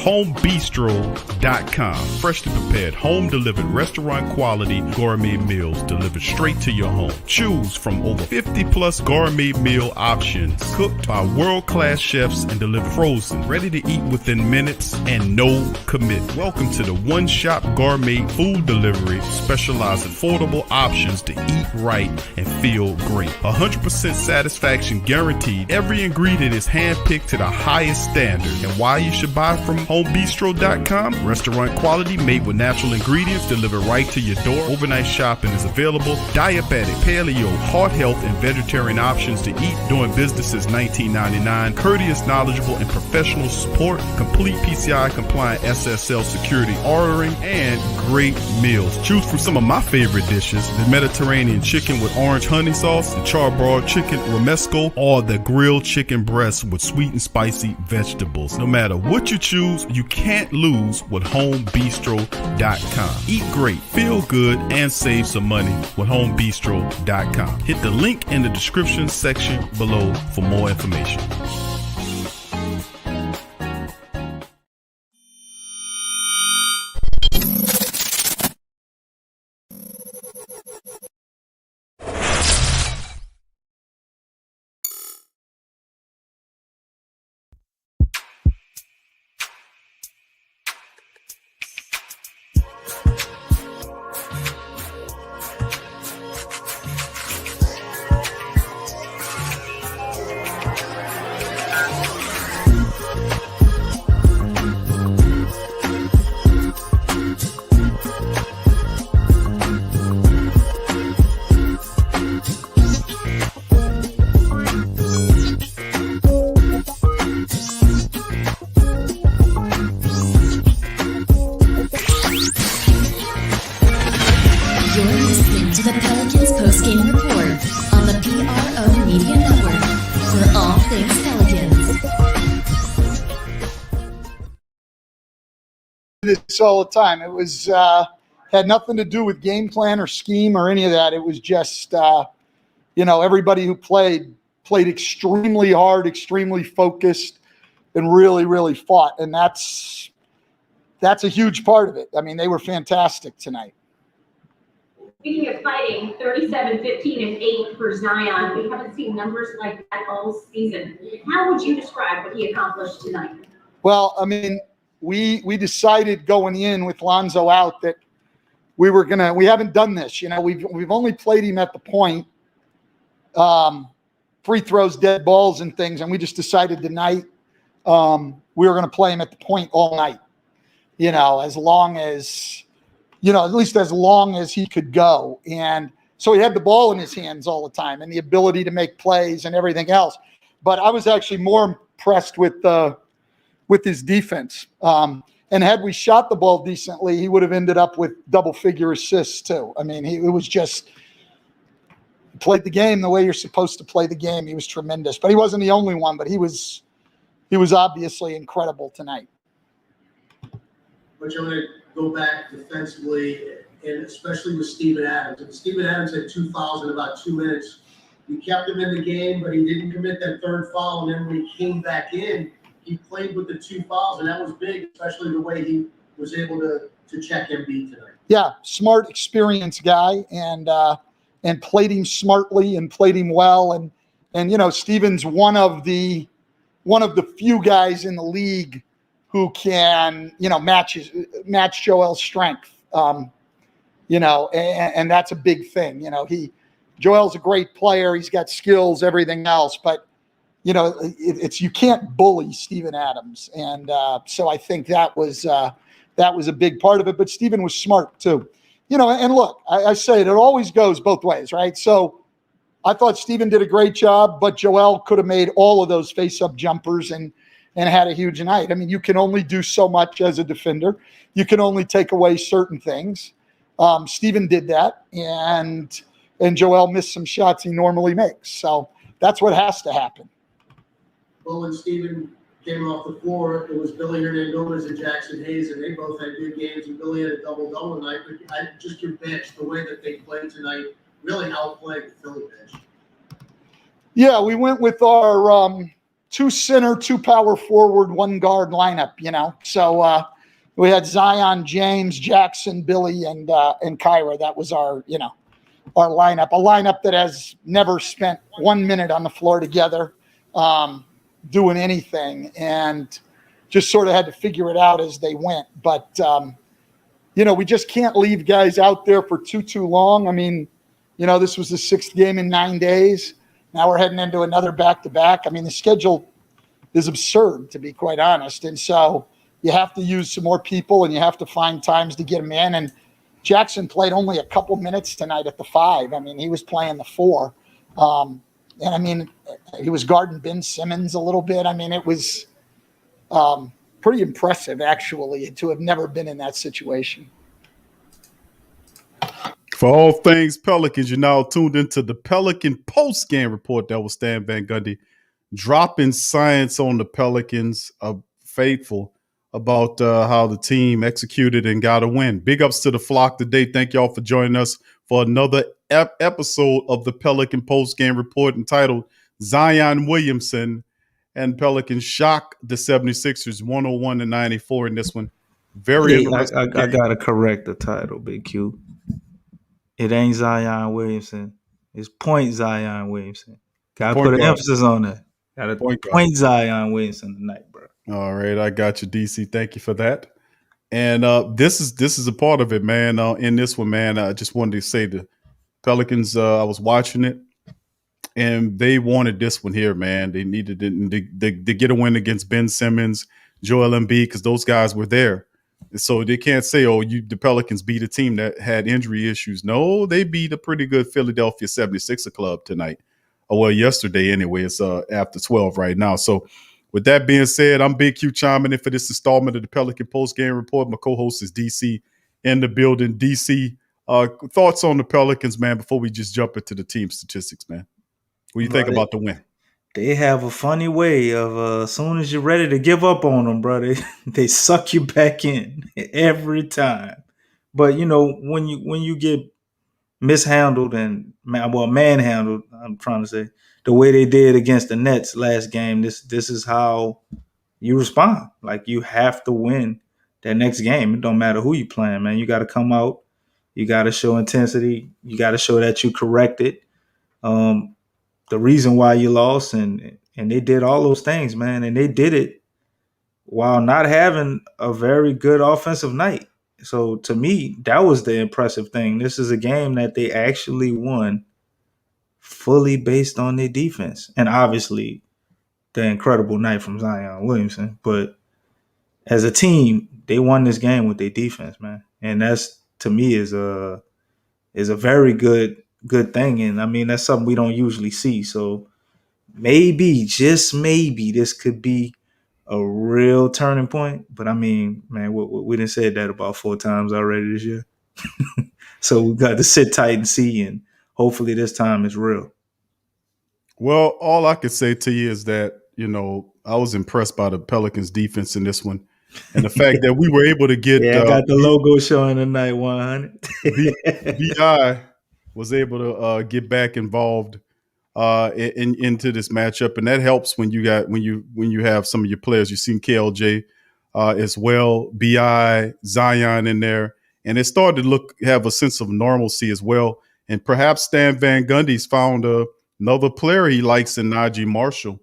homebistro.com. Freshly prepared, home-delivered, restaurant-quality gourmet meals delivered straight to your home. Choose from over 50-plus gourmet meal options cooked by world-class chefs and delivered frozen, ready to eat within minutes and no commitment. Welcome to the one-shop gourmet food delivery, specializing affordable options to eat right and feel great. 100% satisfaction guaranteed. Every ingredient is handpicked to the highest standard. And why you should buy from homebistro.com? Restaurant quality, made with natural ingredients, delivered right to your door. Overnight shopping is available. Diabetic, paleo, heart health, and vegetarian options to eat. Doing business since 1999. Courteous, knowledgeable, and professional support. Complete PCI compliant SSL security ordering, and great meals. Choose from some of my favorite dishes: the Mediterranean chicken with orange honey sauce, the charbroiled chicken romesco, or the grilled chicken breast with sweet and spicy vegetables. No matter what you choose, you can't lose with homebistro.com. Eat great, feel good, and save some money with homebistro.com. Hit the link in the description section below for more information. You're listening to the Pelicans postgame report on the PRO Media Network for all things Pelicans. This all the time. It was had nothing to do with game plan or scheme or any of that. It was just everybody who played extremely hard, extremely focused, and really fought. And that's a huge part of it. I mean, they were fantastic tonight. Speaking of fighting, 37-15 and 8 for Zion. We haven't seen numbers like that all season. How would you describe what he accomplished tonight? Well, I mean, we decided going in with Lonzo out that we haven't done this. We've only played him at the point, free throws, dead balls, and things, and we just decided tonight we were going to play him at the point all night. As long as. At least as long as he could go. And so he had the ball in his hands all the time and the ability to make plays and everything else. But I was actually more impressed with his defense. And had we shot the ball decently, he would have ended up with double-figure assists too. I mean, it was just played the game the way you're supposed to play the game. He was tremendous. But he wasn't the only one, but he was obviously incredible tonight. But you want to go back defensively, and especially with Steven Adams. And Steven Adams had 2 fouls in about 2 minutes. You kept him in the game, but he didn't commit that third foul. And then when he came back in, he played with the 2 fouls, and that was big, especially the way he was able to check Embiid tonight. Yeah, smart, experienced guy, and played him smartly and played him well. And Steven's one of the few guys in the league who can, match Joel's strength, and that's a big thing. Joel's a great player. He's got skills, everything else, but, you can't bully Steven Adams. And so I think that was a big part of it, but Steven was smart too. And look, I say it always goes both ways, right? So I thought Steven did a great job, but Joel could have made all of those face-up jumpers and had a huge night. I mean, you can only do so much as a defender. You can only take away certain things. Steven did that, and Joel missed some shots he normally makes. So that's what has to happen. Well, when Steven came off the floor, it was Billy Hernandez and Jackson Hayes, and they both had good games, and Billy had a double-double tonight. But just your bench, the way that they played tonight, really outplayed the Philly bench. Yeah, we went with our two center, two power forward, one guard lineup, So we had Zion, James, Jackson, Billy, and Kyra. That was our lineup, a lineup that has never spent 1 minute on the floor together doing anything, and just sort of had to figure it out as they went. But, we just can't leave guys out there for too long. I mean, this was the 6th game in 9 days. Now we're heading into another back-to-back. I mean, the schedule is absurd, to be quite honest. And so you have to use some more people, and you have to find times to get them in. And Jackson played only a couple minutes tonight at the 5. I mean, he was playing the 4. And I mean, he was guarding Ben Simmons a little bit. I mean, it was pretty impressive, actually, to have never been in that situation. For all things Pelicans, you're now tuned into the Pelican post-game report. That was Stan Van Gundy dropping science on the Pelicans, faithful about how the team executed and got a win. Big ups to the flock today. Thank y'all for joining us for another episode of the Pelican post-game report entitled Zion Williamson and Pelicans shock the 76ers 101-94 in this one. Very interesting. I got to correct the title, Big Q. It ain't Zion Williamson. It's point Zion Williamson. Got to put an emphasis on that. Got to point Zion Williamson tonight, bro. All right, I got you, DC. Thank you for that. And this is a part of it, man. In this one, man, I just wanted to say the Pelicans. I was watching it, and they wanted this one here, man. They needed to get a win against Ben Simmons, Joel Embiid, because those guys were there. So they can't say, the Pelicans beat a team that had injury issues. No, they beat a pretty good Philadelphia 76er club tonight. Well, yesterday anyway. It's after 12 right now. So with that being said, I'm Big Q chiming in for this installment of the Pelican post-game report. My co-host is DC in the building. DC, thoughts on the Pelicans, man, before we just jump into the team statistics, man. What do you think about the win? They have a funny way of as soon as you're ready to give up on them, bro, they suck you back in every time. But when you get mishandled and manhandled, I'm trying to say, the way they did against the Nets last game, this is how you respond. Like, you have to win that next game. It don't matter who you playing, man. You got to come out. You got to show intensity. You got to show that you corrected the reason why you lost, and they did all those things, man, and they did it while not having a very good offensive night. So to me, that was the impressive thing. This is a game that they actually won fully based on their defense, and obviously the incredible night from Zion Williamson. But as a team, they won this game with their defense, man, and that's, to me, is a very good thing. And I mean, that's something we don't usually see. So maybe, just maybe, this could be a real turning point. But I mean, man, we done said that about 4 times already this year. So we got to sit tight and see, and hopefully this time is real. Well, all I could say to you is that, I was impressed by the Pelicans defense in this one. And the fact that we were able to get I got the logo showing tonight, 100. BI was able to get back involved into this matchup, and that helps when you have some of your players. You've seen KLJ as well, BI, Zion in there, and it started to have a sense of normalcy as well. And perhaps Stan Van Gundy's found another player he likes in Najee Marshall,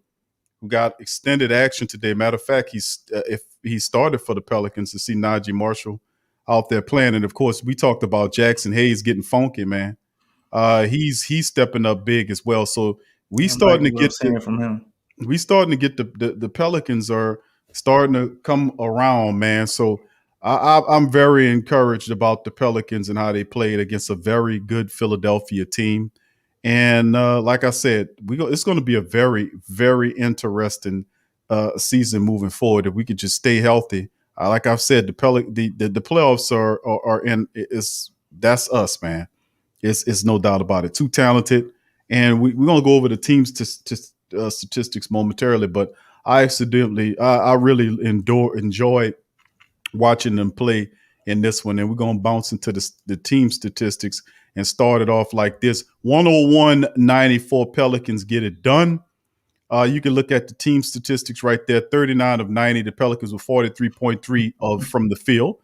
who got extended action today. Matter of fact, if he started for the Pelicans, to see Najee Marshall out there playing. And of course, we talked about Jackson Hayes getting funky, man. He's stepping up big as well. So we starting to get from him. We starting to get the Pelicans are starting to come around, man. So I'm very encouraged about the Pelicans and how they played against a very good Philadelphia team. And like I said, it's going to be a very, very interesting season moving forward if we could just stay healthy. Like I've said, the playoffs are in. That's us, man. It's no doubt about it. Too talented, and we're gonna go over the team's statistics momentarily. But I really enjoyed watching them play in this one, and we're gonna bounce into the team statistics and start it off like this: 101-94 Pelicans get it done. You can look at the team statistics right there. 39 of 90. The Pelicans were 43.3 of from the field,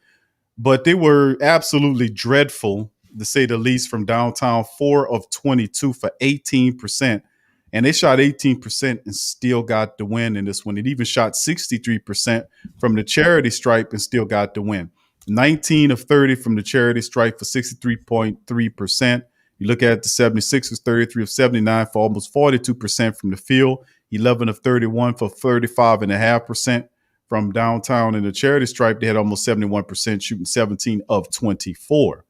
but they were absolutely dreadful, to say the least, from downtown. 4 of 22 for 18%. And they shot 18% and still got the win in this one. It even shot 63% from the charity stripe and still got the win. 19 of 30 from the charity stripe for 63.3%. You look at the 76ers, 33 of 79 for almost 42% from the field. 11 of 31 for 35.5% from downtown. In the charity stripe, they had almost 71%, shooting 17 of 24.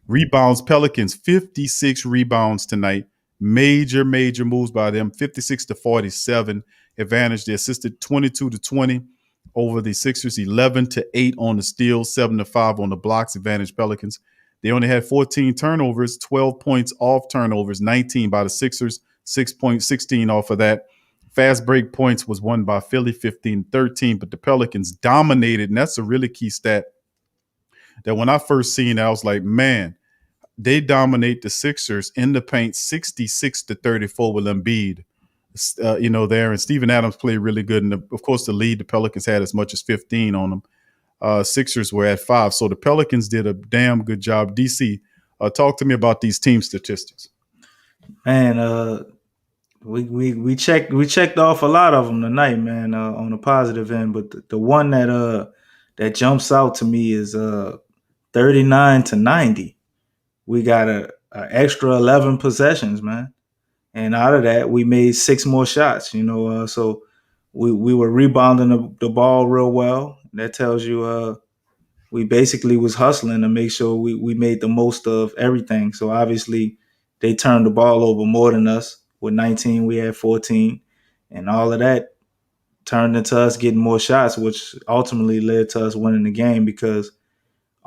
Rebounds, Pelicans, 56 rebounds tonight. Major moves by them. 56 to 47 advantage. They assisted 22 to 20 over the Sixers. 11 to 8 on the steals. 7 to 5 on the blocks. Advantage Pelicans. They only had 14 turnovers. 12 points off turnovers. 19 by the Sixers. 16 off of that. Fast break points was won by Philly, 15-13. But the Pelicans dominated, and that's a really key stat. That when I first seen it, I was like, man, they dominate the Sixers in the paint 66 to 34 with Embiid, there. And Steven Adams played really good. And of course, the lead, the Pelicans had as much as 15 on them. Sixers were at 5. So the Pelicans did a damn good job. DC, talk to me about these team statistics. Man, we checked off a lot of them tonight, man, on the positive end. But the one that jumps out to me is 39 to 90. We got a extra 11 possessions, man. And out of that, we made 6 more shots, so we were rebounding the ball real well. That tells you we basically was hustling to make sure we made the most of everything. So obviously they turned the ball over more than us. With 19, we had 14. And all of that turned into us getting more shots, which ultimately led to us winning the game because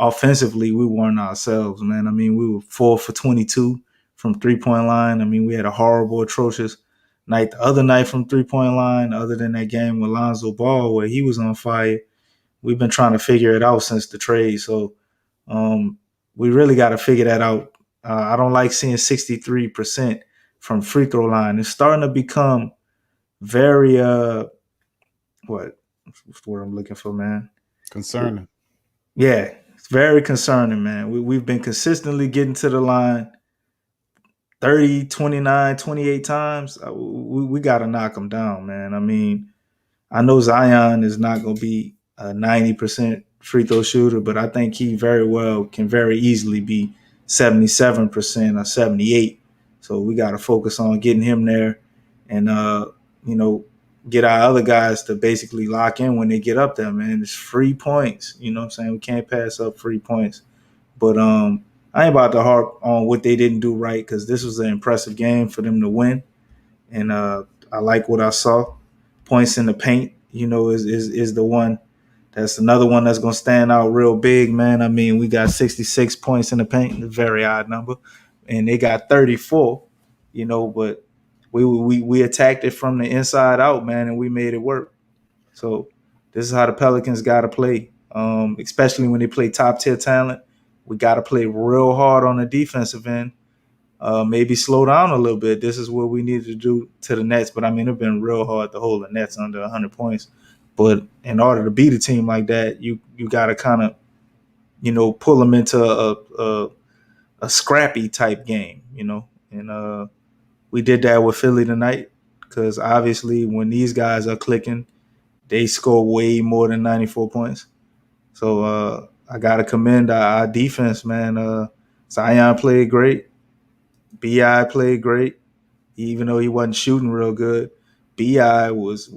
offensively, we weren't ourselves, man. I mean, we were 4 for 22 from three-point line. I mean, we had a horrible, atrocious night the other night from three-point line, other than that game with Lonzo Ball where he was on fire. We've been trying to figure it out since the trade. So we really got to figure that out. I don't like seeing 63% from free throw line. It's starting to become very, what's the word I'm looking for, man? Concerning. Yeah. It's very concerning, man. We've been consistently getting to the line 30, 29, 28 times. We got to knock them down, man. I mean, I know Zion is not going to be a 90% free throw shooter, but I think he can very easily be 77% or 78. So we got to focus on getting him there and, get our other guys to basically lock in when they get up there, man. It's free points. You know what I'm saying? We can't pass up free points. But I ain't about to harp on what they didn't do right because this was an impressive game for them to win. And I like what I saw. Points in the paint, is the one. That's another one that's going to stand out real big, man. I mean, we got 66 points in the paint, a very odd number. And they got 34, but we attacked it from the inside out, man, and we made it work. So this is how the Pelicans got to play, especially when they play top-tier talent. We got to play real hard on the defensive end, maybe slow down a little bit. This is what we need to do to the Nets. But, I mean, it's been real hard to hold the Nets under 100 points. But in order to beat a team like that, you got to kind of, pull them into a scrappy type game, and we did that with Philly tonight because obviously when these guys are clicking, they score way more than 94 points. So I got to commend our defense, man. Zion played great. B.I. played great, even though he wasn't shooting real good. B.I. was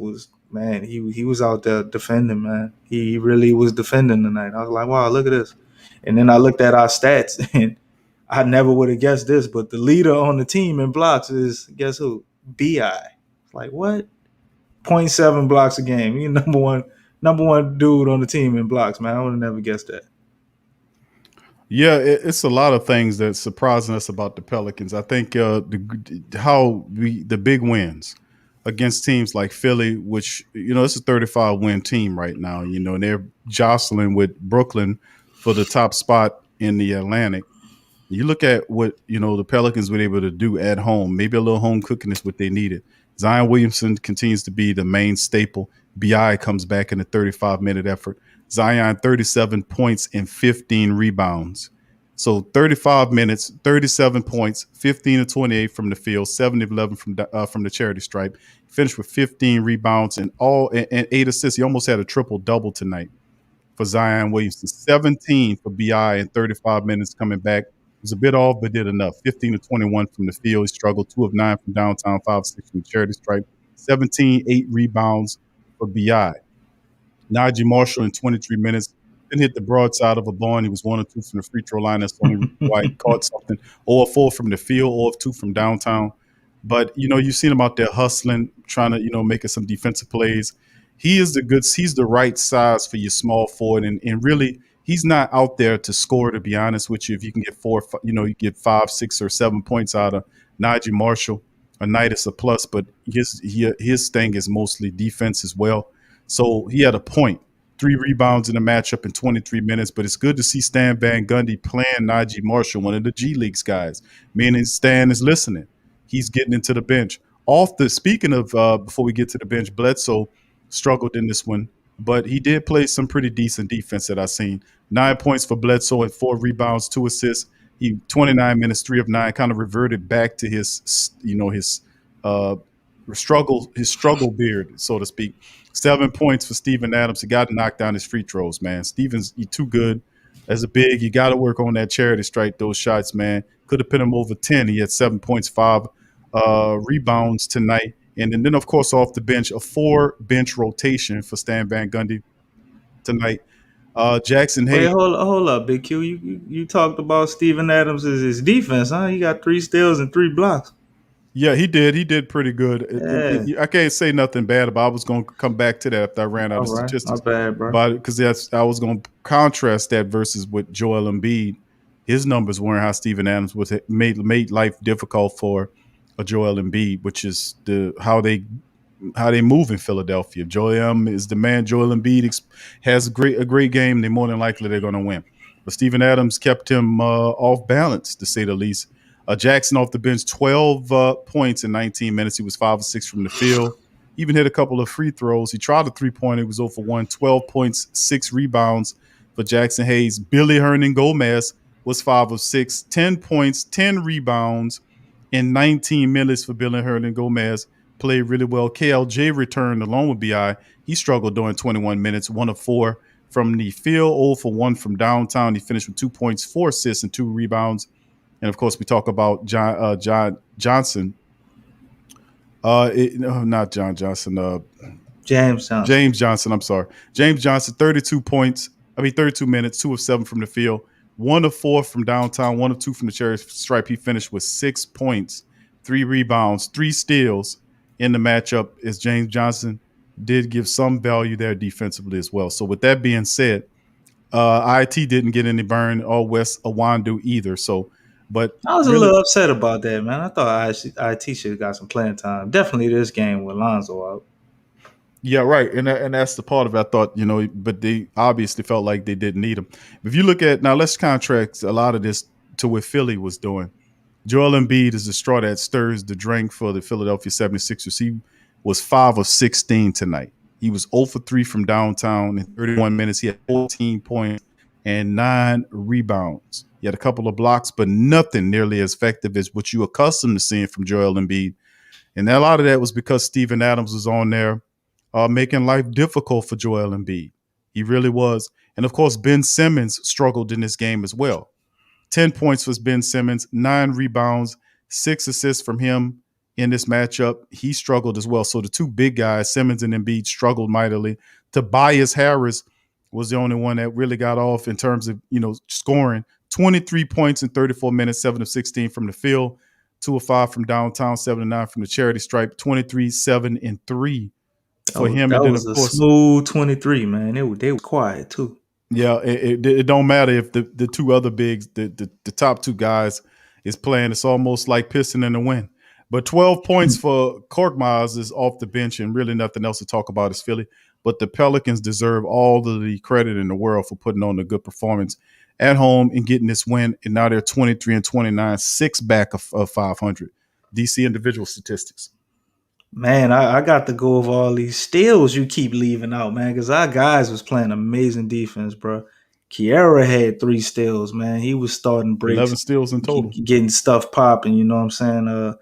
man, he was out there defending, man. He really was defending tonight. I was like, wow, look at this. And then I looked at our stats, and I never would have guessed this, but the leader on the team in blocks is, guess who? B.I. It's like, what? 0.7 blocks a game. He's number one dude on the team in blocks, man. I would have never guessed that. Yeah, it's a lot of things that's surprising us about the Pelicans. I think the big wins against teams like Philly, which, it's a 35-win team right now, and they're jostling with Brooklyn for the top spot in the Atlantic. You look at what, the Pelicans were able to do at home. Maybe a little home cooking is what they needed. Zion Williamson continues to be the main staple. BI comes back in a 35-minute effort. Zion, 37 points and 15 rebounds. So 35 minutes, 37 points, 15 to 28 from the field, 7 to 11 from the charity stripe. Finished with 15 rebounds and 8 assists. He almost had a triple double tonight for Zion Williamson. 17 for BI in 35 minutes coming back. It was a bit off, but did enough. 15 to 21 from the field. He struggled 2 of 9 from downtown, 5 of 6 from the charity stripe. 17, 8 rebounds for BI. Najee Marshall in 23 minutes didn't hit the broadside of a barn. He was 1 or 2 from the free throw line. That's the only reason why he caught something. 0 of 4 from the field, 0 of 2 from downtown. But, you've seen him out there hustling, trying to, making some defensive plays. He's the right size for your small forward. And really, he's not out there to score, to be honest with you. If you can get you get 5, 6, or 7 points out of Najee Marshall, a night is a plus. But his thing is mostly defense as well. So he had a point, 3 rebounds in the matchup in 23 minutes. But it's good to see Stan Van Gundy playing Najee Marshall, one of the G League's guys. Meaning Stan is listening. He's getting into the bench. Speaking of, before we get to the bench, Bledsoe struggled in this one, but he did play some pretty decent defense that I've seen. 9 points for Bledsoe and 4 rebounds, 2 assists. He 29 minutes, 3 of 9, kind of reverted back to his struggle beard, so to speak. 7 points for Steven Adams. He got to knock down his free throws, man. He's too good as a big. You got to work on that charity strike, those shots, man. Could have put him over 10. He had 7 points, 5 rebounds tonight. And then, of course, off the bench, a 4-bench rotation for Stan Van Gundy tonight. Jackson Hayes. Wait, hold up, Big Q. You talked about Steven Adams' his defense, huh? He got 3 steals and 3 blocks. Yeah, he did. He did pretty good. Yeah. I can't say nothing bad about it. I was going to come back to that after I ran out of statistics. Not bad, bro. Because I was going to contrast that versus with Joel Embiid. His numbers weren't how Steven Adams was made life difficult for a Joel Embiid, which is how they move in Philadelphia. Joel M is the man. Joel Embiid has a great game. They're more than likely they're going to win. But Steven Adams kept him off balance, to say the least. Jackson off the bench, 12 points in 19 minutes. He was 5 of 6 from the field. Even hit a couple of free throws. He tried a 3-pointer. He was 0 for 1. 12 points, 6 rebounds for Jackson Hayes. Billy Hernan Gomez was 5 of 6. 10 points, 10 rebounds in 19 minutes for Billy Hernan Gomez. Played really well. KLJ returned along with BI. He struggled during 21 minutes, 1 of 4 from the field, 0 for 1 from downtown. He finished with 2 points, 4 assists, and 2 rebounds. And, of course, we talk about Johnson. Not John Johnson. James Johnson. James Johnson, I'm sorry. James Johnson, 32 minutes, 2 of 7 from the field, 1 of 4 from downtown, 1 of 2 from the charity stripe. He finished with 6 points, 3 rebounds, 3 steals in the matchup, as James Johnson did give some value there defensively as well. So with that being said, IT didn't get any burn, or Wes Awandu either. But I was a little upset about that, man. I thought IT should have got some playing time. Definitely this game with Lonzo out. Yeah, right. And that's the part of it. I thought, but they obviously felt like they didn't need him. If you look at, now let's contrast a lot of this to what Philly was doing. Joel Embiid is the straw that stirs the drink for the Philadelphia 76ers. He was 5 of 16 tonight. He was 0 for 3 from downtown in 31 minutes. He had 14 points and 9 rebounds. He had a couple of blocks, but nothing nearly as effective as what you're accustomed to seeing from Joel Embiid. And a lot of that was because Steven Adams was on there making life difficult for Joel Embiid. He really was. And, of course, Ben Simmons struggled in this game as well. 10 points for Ben Simmons, 9 rebounds, 6 assists from him in this matchup. He struggled as well. So the two big guys, Simmons and Embiid, struggled mightily. Tobias Harris was the only one that really got off in terms of, scoring. 23 points in 34 minutes, 7 of 16 from the field, 2 of 5 from downtown, 7 of 9 from the charity stripe, 23, 7, and 3 for him. That and then, was of a course, smooth 23, man. They were quiet, too. Yeah, it don't matter if the two other bigs, the top 2 guys is playing. It's almost like pissing in the wind. But 12 points for Korkmaz is off the bench, and really nothing else to talk about is Philly. But the Pelicans deserve all of the credit in the world for putting on a good performance at home and getting this win. And now they're 23 and 29, 6 back of 500. DC individual statistics. Man, I got to go over all these steals you keep leaving out, man, because our guys was playing amazing defense, bro. Kiera had 3 steals, man. He was starting breaks, 11 steals in total. getting stuff popping. You know what I'm saying?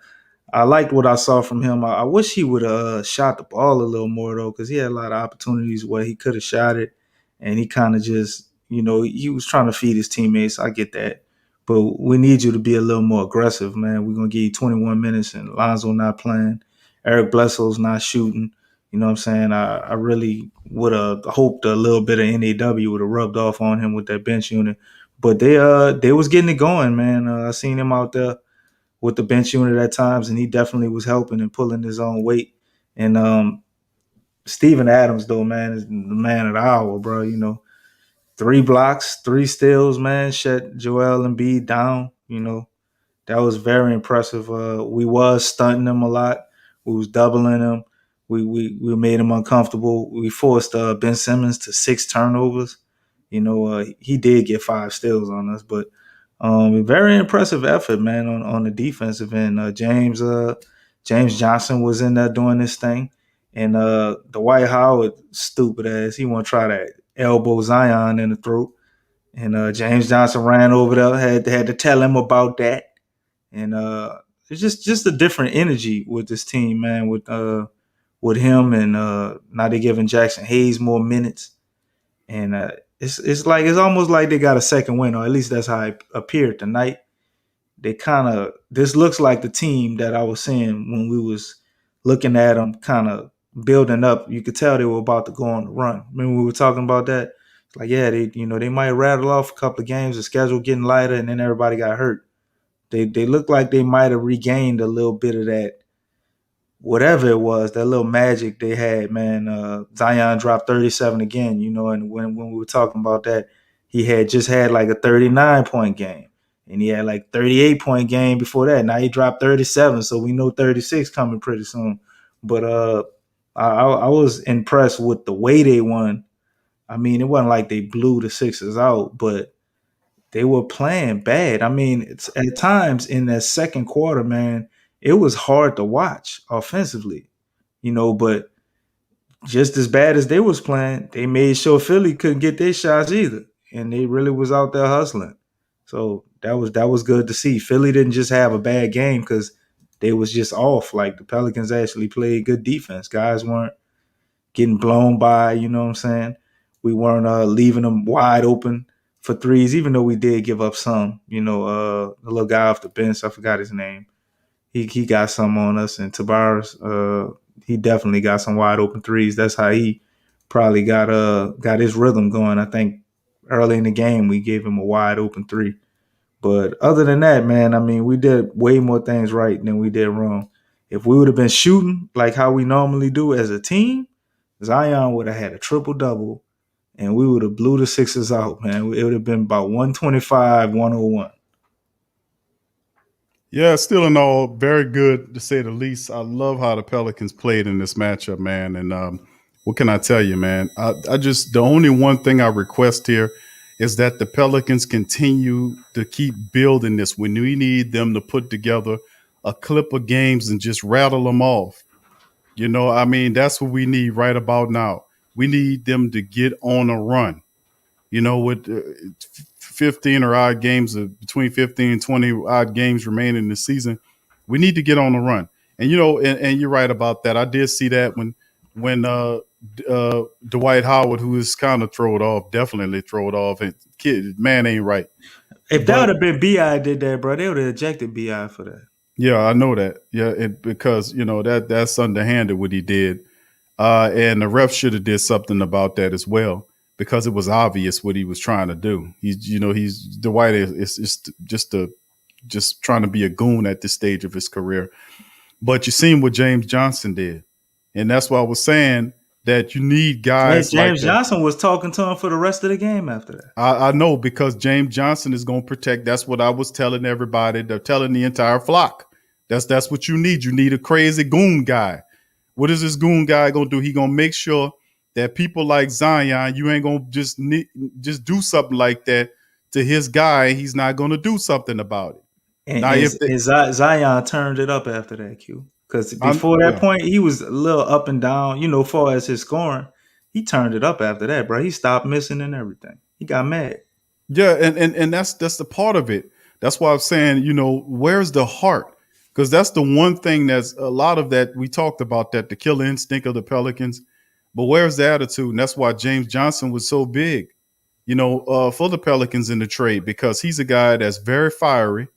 I liked what I saw from him. I wish he would have shot the ball a little more though, because he had a lot of opportunities where he could have shot it, and he kind of just, he was trying to feed his teammates. I get that, but we need you to be a little more aggressive, man. We're gonna give you 21 minutes, and Lonzo not playing, Eric Bledsoe's not shooting. You know what I'm saying? I really would have hoped a little bit of NAW would have rubbed off on him with that bench unit, but they was getting it going, man. I seen him out there with the bench unit at times, and he definitely was helping and pulling his own weight. And Steven Adams, though, man, is the man of the hour, bro. 3 blocks, 3 steals, man, shut Joel Embiid down. That was very impressive. We was stunting him a lot. We was doubling him. We made him uncomfortable. We forced Ben Simmons to 6 turnovers. He did get 5 steals on us, but very impressive effort, man, on the defensive end. James Johnson was in there doing this thing, and Dwight Howard, stupid ass, he want to try to elbow Zion in the throat, and James Johnson ran over there, had to tell him about that, and it's just a different energy with this team, man. With him, and now they're giving Jackson Hayes more minutes, and it's almost like they got a second win, or at least that's how it appeared tonight. This looks like the team that I was seeing when we was looking at them kind of building up. You could tell they were about to go on the run. Remember we were talking about that? It's like, yeah, they might rattle off a couple of games, the schedule getting lighter, and then everybody got hurt. They look like they might have regained a little bit of that, whatever it was, that little magic they had, man. Zion dropped 37 again, and when we were talking about that, he had just had like a 39-point game, and he had like 38-point game before that. Now he dropped 37, so we know 36 coming pretty soon. But I was impressed with the way they won. I mean, it wasn't like they blew the Sixers out, but they were playing bad. I mean, at times in that second quarter, man, it was hard to watch offensively, but just as bad as they was playing, they made sure Philly couldn't get their shots either. And they really was out there hustling. So that was good to see. Philly didn't just have a bad game because they was just off. Like the Pelicans actually played good defense. Guys weren't getting blown by, you know what I'm saying? We weren't leaving them wide open for threes, even though we did give up some. The little guy off the bench, I forgot his name. He got some on us, and Tabaris, he definitely got some wide open threes. That's how he probably got his rhythm going. I think early in the game we gave him a wide open 3. But other than that, man, I mean, we did way more things right than we did wrong. If we would have been shooting like how we normally do as a team, Zion would have had a triple-double, and we would have blew the Sixers out, man. It would have been about 125, 101. Yeah, still in all, very good to say the least. I love how the Pelicans played in this matchup, man. And what can I tell you, man? I just, the only one thing I request here is that the Pelicans continue to keep building this. When we need them to put together a clip of games and just rattle them off. I mean, that's what we need right about now. We need them to get on a run. With 15 or odd games, between 15 and 20 odd games remaining in the season, we need to get on the run. And, and you're right about that. I did see that when Dwight Howard, who is kind of definitely throwed off, and man ain't right. If that would have been B.I. did that, bro, they would have ejected B.I. for that. Yeah, I know that. Yeah, because, that's underhanded what he did. And the ref should have did something about that as well, because it was obvious what he was trying to do. He's Dwight is just trying to be a goon at this stage of his career. But you seen what James Johnson did. And that's why I was saying that you need guys like James Johnson was talking to him for the rest of the game after that. I know, because James Johnson is going to protect. That's what I was telling everybody. They're telling the entire flock. That's what you need. You need a crazy goon guy. What is this goon guy going to do? He going to make sure that people like Zion, you ain't going to just do something like that to his guy. He's not going to do something about it. And Zion turned it up after that, Q. Because before that point, he was a little up and down, far as his scoring. He turned it up after that, bro. He stopped missing and everything. He got mad. Yeah, and that's the part of it. That's why I'm saying, where's the heart? Because that's the one thing that's a lot of that we talked about, that the killer instinct of the Pelicans. But where's the attitude? And that's why James Johnson was so big, for the Pelicans in the trade, because he's a guy that's very fiery.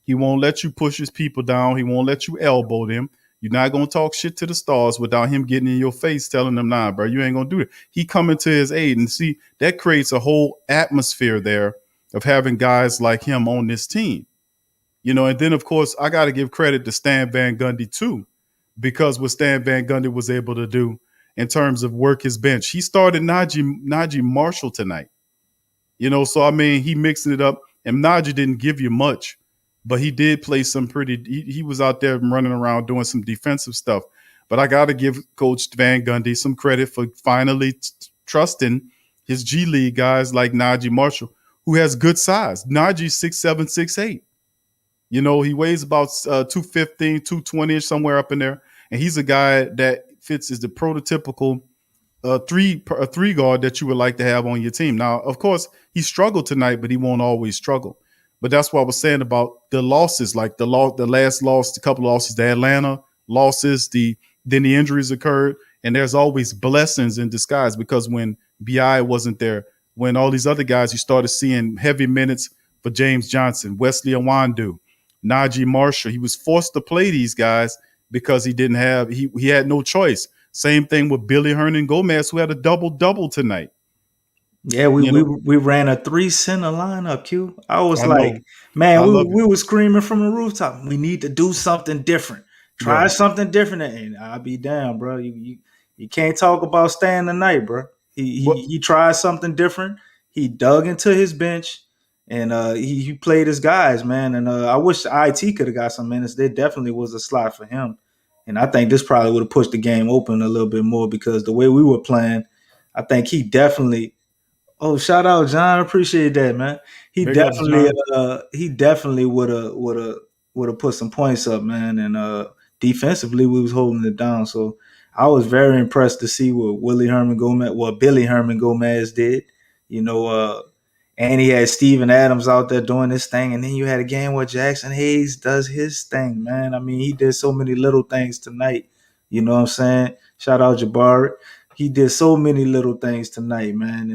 He won't let you push his people down. He won't let you elbow them. You're not going to talk shit to the stars without him getting in your face, telling them, nah, bro, you ain't going to do it. He coming to his aid. And see, that creates a whole atmosphere there of having guys like him on this team. And then, of course, I got to give credit to Stan Van Gundy, too, because what Stan Van Gundy was able to do in terms of work his bench. He started Najee Marshall tonight. So, I mean, he mixing it up. And Najee didn't give you much, but he did play some he was out there running around doing some defensive stuff. But I got to give Coach Van Gundy some credit for finally trusting his G League guys like Najee Marshall, who has good size. Najee's 6'7", 6'8". He weighs about 215, 220-ish, somewhere up in there. And he's a guy that fits as the prototypical three guard that you would like to have on your team. Now, of course, he struggled tonight, but he won't always struggle. But that's what I was saying about the losses, like the last loss, a couple of losses, the Atlanta losses, then the injuries occurred, and there's always blessings in disguise, because when BI wasn't there, when all these other guys, you started seeing heavy minutes for James Johnson, Wesley Iwundu, Najee Marshall. He was forced to play these guys because he had no choice. Same thing with Billy Hernan Gomez, who had a double-double tonight. Yeah, we ran a 3 center lineup, Q. I was like, know. man, we were screaming from the rooftop. We need to do something different. Try something different. And I'll be damn, bro. You can't talk about staying the night, bro. He tried something different. He dug into his bench, and he played his guys, man. And I wish IT could have got some minutes. There definitely was a slot for him. And I think this probably would have pushed the game open a little bit more, because the way we were playing, I think he definitely – oh, shout out, John. Appreciate that, man. He definitely would have put some points up, man. And defensively, we was holding it down. So I was very impressed to see what Billy Herman Gomez did. And he had Steven Adams out there doing this thing. And then you had a game where Jackson Hayes does his thing, man. I mean, he did so many little things tonight. You know what I'm saying? Shout out Jabari. He did so many little things tonight, man.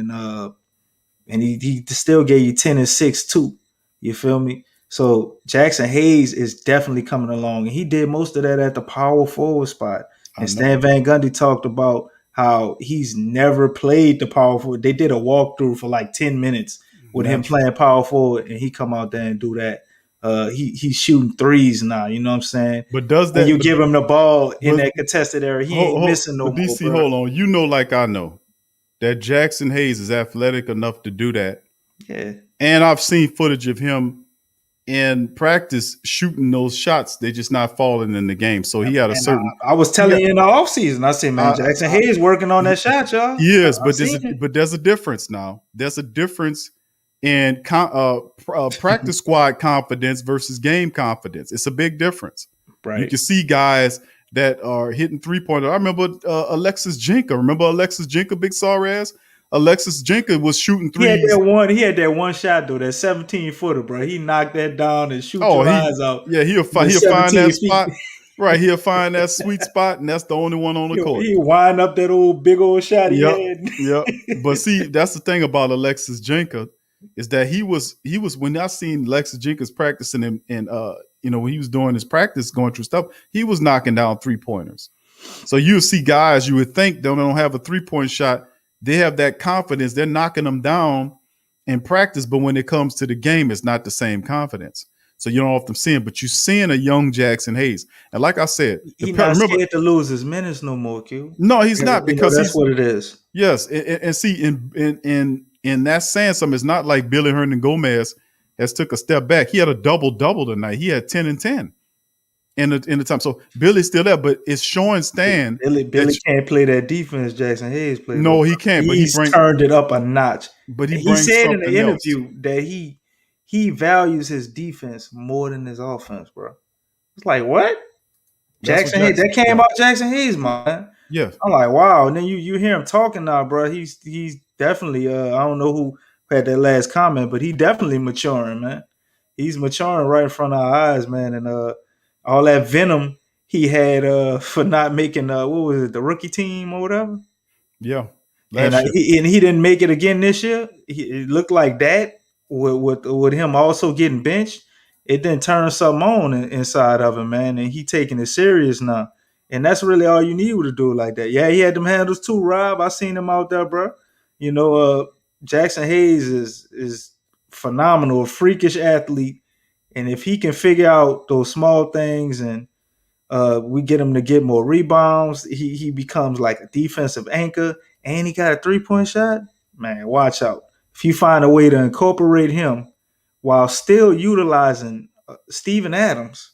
And he still gave you 10 and 6 too. You feel me? So Jackson Hayes is definitely coming along. And he did most of that at the power forward spot. And Stan Van Gundy talked about how he's never played the power forward. They did a walkthrough for like 10 minutes with him playing power forward, and he come out there and do that. He's shooting threes now, you know what I'm saying? But does that when you give him the ball in that contested area, he ain't missing no more. DC, hold on. Like I know that Jackson Hayes is athletic enough to do that. Yeah. And I've seen footage of him in practice shooting those shots. They're just not falling in the game. So he had a certain. I was telling you in the offseason, I said, man, Jackson Hayes working on that shot, y'all. Yes, but there's a difference now. There's a difference in practice squad confidence versus game confidence. It's a big difference. Right. You can see guys that are hitting 3-pointers. I remember Alexis Jenka. Remember Alexis Jenka, big sorry ass? Alexis Jenka was shooting threes. He had that one shot, though, that 17-footer, bro. He knocked that down and shoot your eyes out. Yeah, he'll find that spot. Right, he'll find that sweet spot, and that's the only one on the court. He wind up that big old shot he had. Yep. But see, that's the thing about Alexis Jenka, is that he was when I seen Alexis Jenkins practicing and when he was doing his practice, going through stuff, he was knocking down 3-pointers. So you see guys you would think they don't have a 3-point shot. They have that confidence. They're knocking them down in practice, but when it comes to the game, it's not the same confidence. So you don't often see him, but you're seeing a young Jackson Hayes. And like I said, he's not scared to lose his minutes no more, Q. No, he's not, because that's what it is. Yes, and see, in that saying something, it's not like Billy Hernan Gomez has took a step back. He had a double-double tonight. He had 10 and 10 in the time. So Billy's still there, but it's showing Stan. Billy can't play that defense Jackson Hayes plays. No, he can't. But he's turned it up a notch. But he said in the interview that he values his defense more than his offense, bro. It's like, what? That's what Jackson Hayes. Jackson. That came Yeah. out Jackson Hayes, man. Yeah. I'm like, wow. And then you hear him talking now, bro. He's definitely I don't know who had that last comment, but he definitely maturing, man. He's maturing right in front of our eyes, man. And all that venom he had for not making what was it, the rookie team or whatever. Yeah. And Last year. he didn't make it again this year. It looked like that with him also getting benched. It didn't turn something on inside of him, man. And he taking it serious now. And that's really all you need to do like that. Yeah, he had them handles too, Rob. I seen him out there, bro. You know, Jackson Hayes is phenomenal, a freakish athlete. And if he can figure out those small things and we get him to get more rebounds, he becomes like a defensive anchor, and he got a 3-point shot. Man, watch out. If you find a way to incorporate him while still utilizing Steven Adams,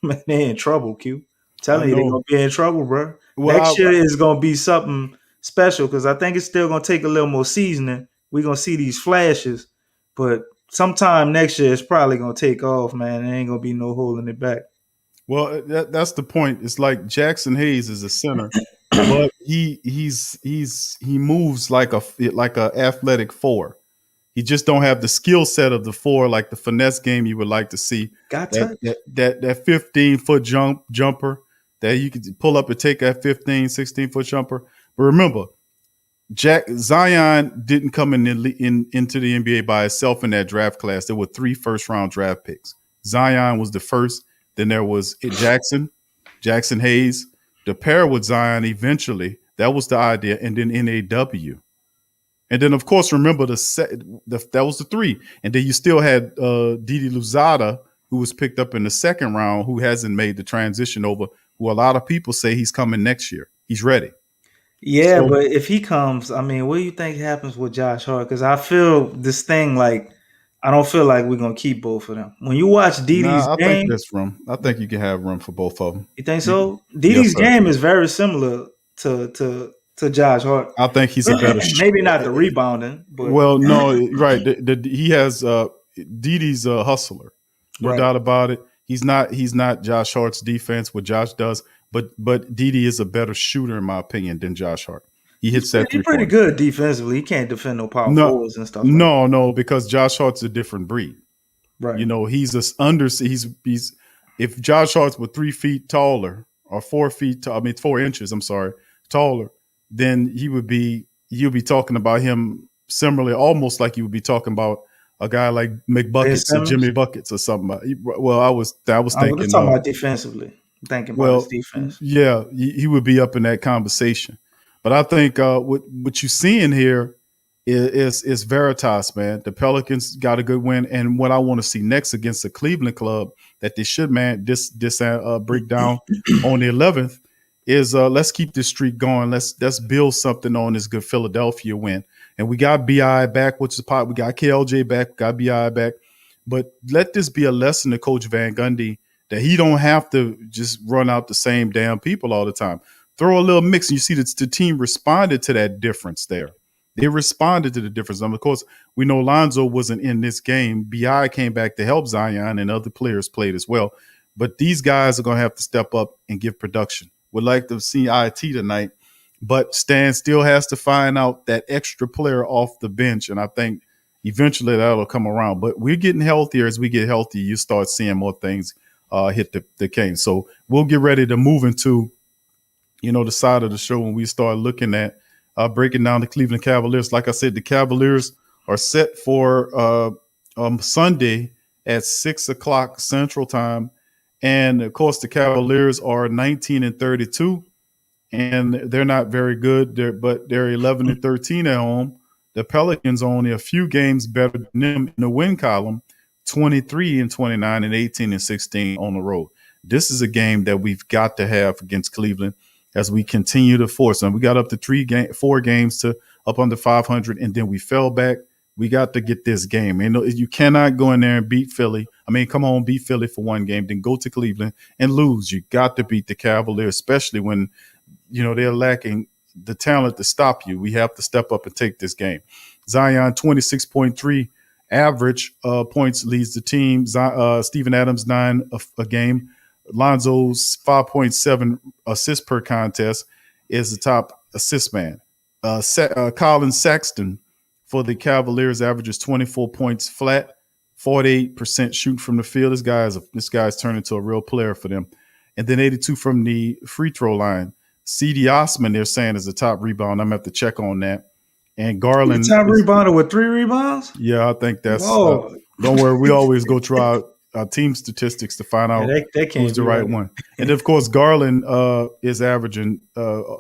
man, they in trouble, Q. I Telling you, they're know. going to be in trouble, bro. Well, Next year is going to be something special because I think it's still going to take a little more seasoning. We're going to see these flashes, but sometime next year it's probably going to take off, man. There ain't going to be no holding it back. well, that's the point. It's like Jackson Hayes is a center, but he moves like a athletic four. He just don't have the skill set of the four, like the finesse game you would like to see. Got touch. That 15-foot jumper that you could pull up and take that 15, 16-foot jumper. But remember, Zion didn't come into the NBA by itself in that draft class. There were 3 first-round draft picks. Zion was the first. Then there was Jackson Hayes. To pair with Zion eventually, that was the idea. And then NAW. And then, of course, remember that was the 3. And then you still had Didi Louzada, who was picked up in the second round, who hasn't made the transition over, who a lot of people say he's coming next year. He's ready. Yeah, So- but if he comes, I mean, what do you think happens with Josh Hart? Because I feel this thing like I don't feel like we're gonna keep both of them. When you watch Didi's I think game, there's room. I think you can have room for both of them. you think so? Yes, Didi's sir. game is very similar to Josh Hart. I think he's a better Maybe not the rebounding, but Well, no, right. He has Didi's a hustler, no Right. doubt about it. He's not Josh Hart's defense, what Josh does, but Didi is a better shooter in my opinion than Josh Hart. He hits that he's pretty 3-pointer. good defensively. He can't defend no power forwards and stuff. No, because Josh Hart's a different breed. Right. You know, he's if Josh Hart's were 3 feet taller or 4 feet, 4 inches, taller, then you'll be talking about him similarly, almost like you would be talking about a guy like McBuckets or Jimmy Buckets or something. Well, I was thinking. We're talking about defensively. I'm thinking about his defense. Yeah, he would be up in that conversation. But I think what you're seeing here is Veritas, man. The Pelicans got a good win, and what I want to see next against the Cleveland club that they should break down on the 11th is let's keep this streak going. Let's build something on this good Philadelphia win. And we got BI back, which is we got KLJ back, we got BI back. But let this be a lesson to Coach Van Gundy that he don't have to just run out the same damn people all the time. Throw a little mix, and you see that the team responded to that difference there. They responded to the difference. Of course, we know Lonzo wasn't in this game. BI came back to help Zion, and other players played as well. But these guys are going to have to step up and give production. Would like to see IT tonight, but Stan still has to find out that extra player off the bench, and I think eventually that'll come around. But we're getting healthier. As we get healthy, you start seeing more things hit the cane. So we'll get ready to move into, the side of the show when we start looking at breaking down the Cleveland Cavaliers. Like I said, the Cavaliers are set for Sunday at 6:00 Central Time. And of course, the Cavaliers are 19-32, and they're not very good. But they're 11-13 at home. The Pelicans are only a few games better than them in the win column, 23-29 and 18-16 on the road. This is a game that we've got to have against Cleveland as we continue to force them. We got up to 4 games to up under 500, and then we fell back. We got to get this game. You cannot go in there and beat Philly. Come home, beat Philly for 1 game, then go to Cleveland and lose. You got to beat the Cavaliers, especially when, they're lacking the talent to stop you. We have to step up and take this game. Zion, 26.3 average points leads the team. Steven Adams, 9 a game. Lonzo's 5.7 assists per contest is the top assist man. Colin Sexton for the Cavaliers averages 24 points flat, 48% shooting from the field. This guy's turned into a real player for them. And then 82 from the free throw line. C.D. Osman, they're saying, is the top rebound. I'm going to have to check on that. And Garland. Top rebounder with 3 rebounds? Yeah, I think that's. Whoa. Don't worry. We always go through our team statistics to find out who's the right one. And of course, Garland is averaging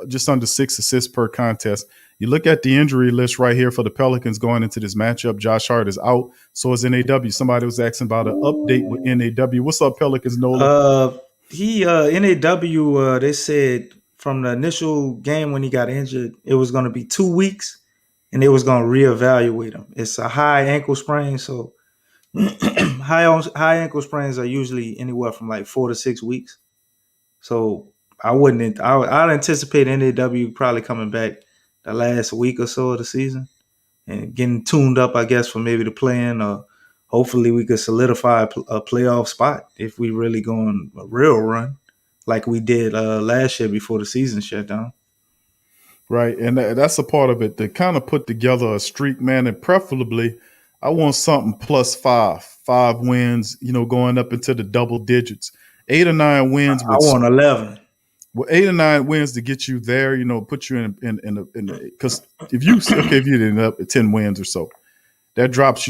just under 6 assists per contest. You look at the injury list right here for the Pelicans going into this matchup. Josh Hart is out. So is NAW. Somebody was asking about an update with NAW. What's up, Pelicans, Nola? NAW, they said from the initial game when he got injured, it was going to be 2 weeks, and they was going to reevaluate him. It's a high ankle sprain, so high ankle sprains are usually anywhere from like 4 to 6 weeks. So I'd anticipate NAW probably coming back the last week or so of the season and getting tuned up, I guess, for maybe the play-in, or hopefully we could solidify a playoff spot if we really go on a real run like we did last year before the season shut down. Right, and that's a part of it to kind of put together a streak, man, and preferably I want something plus 5 wins, going up into the double digits. 8 or 9 wins. I want 11. Well, 8 or 9 wins to get you there, put you in because if you didn't up at 10 wins or so, that jumps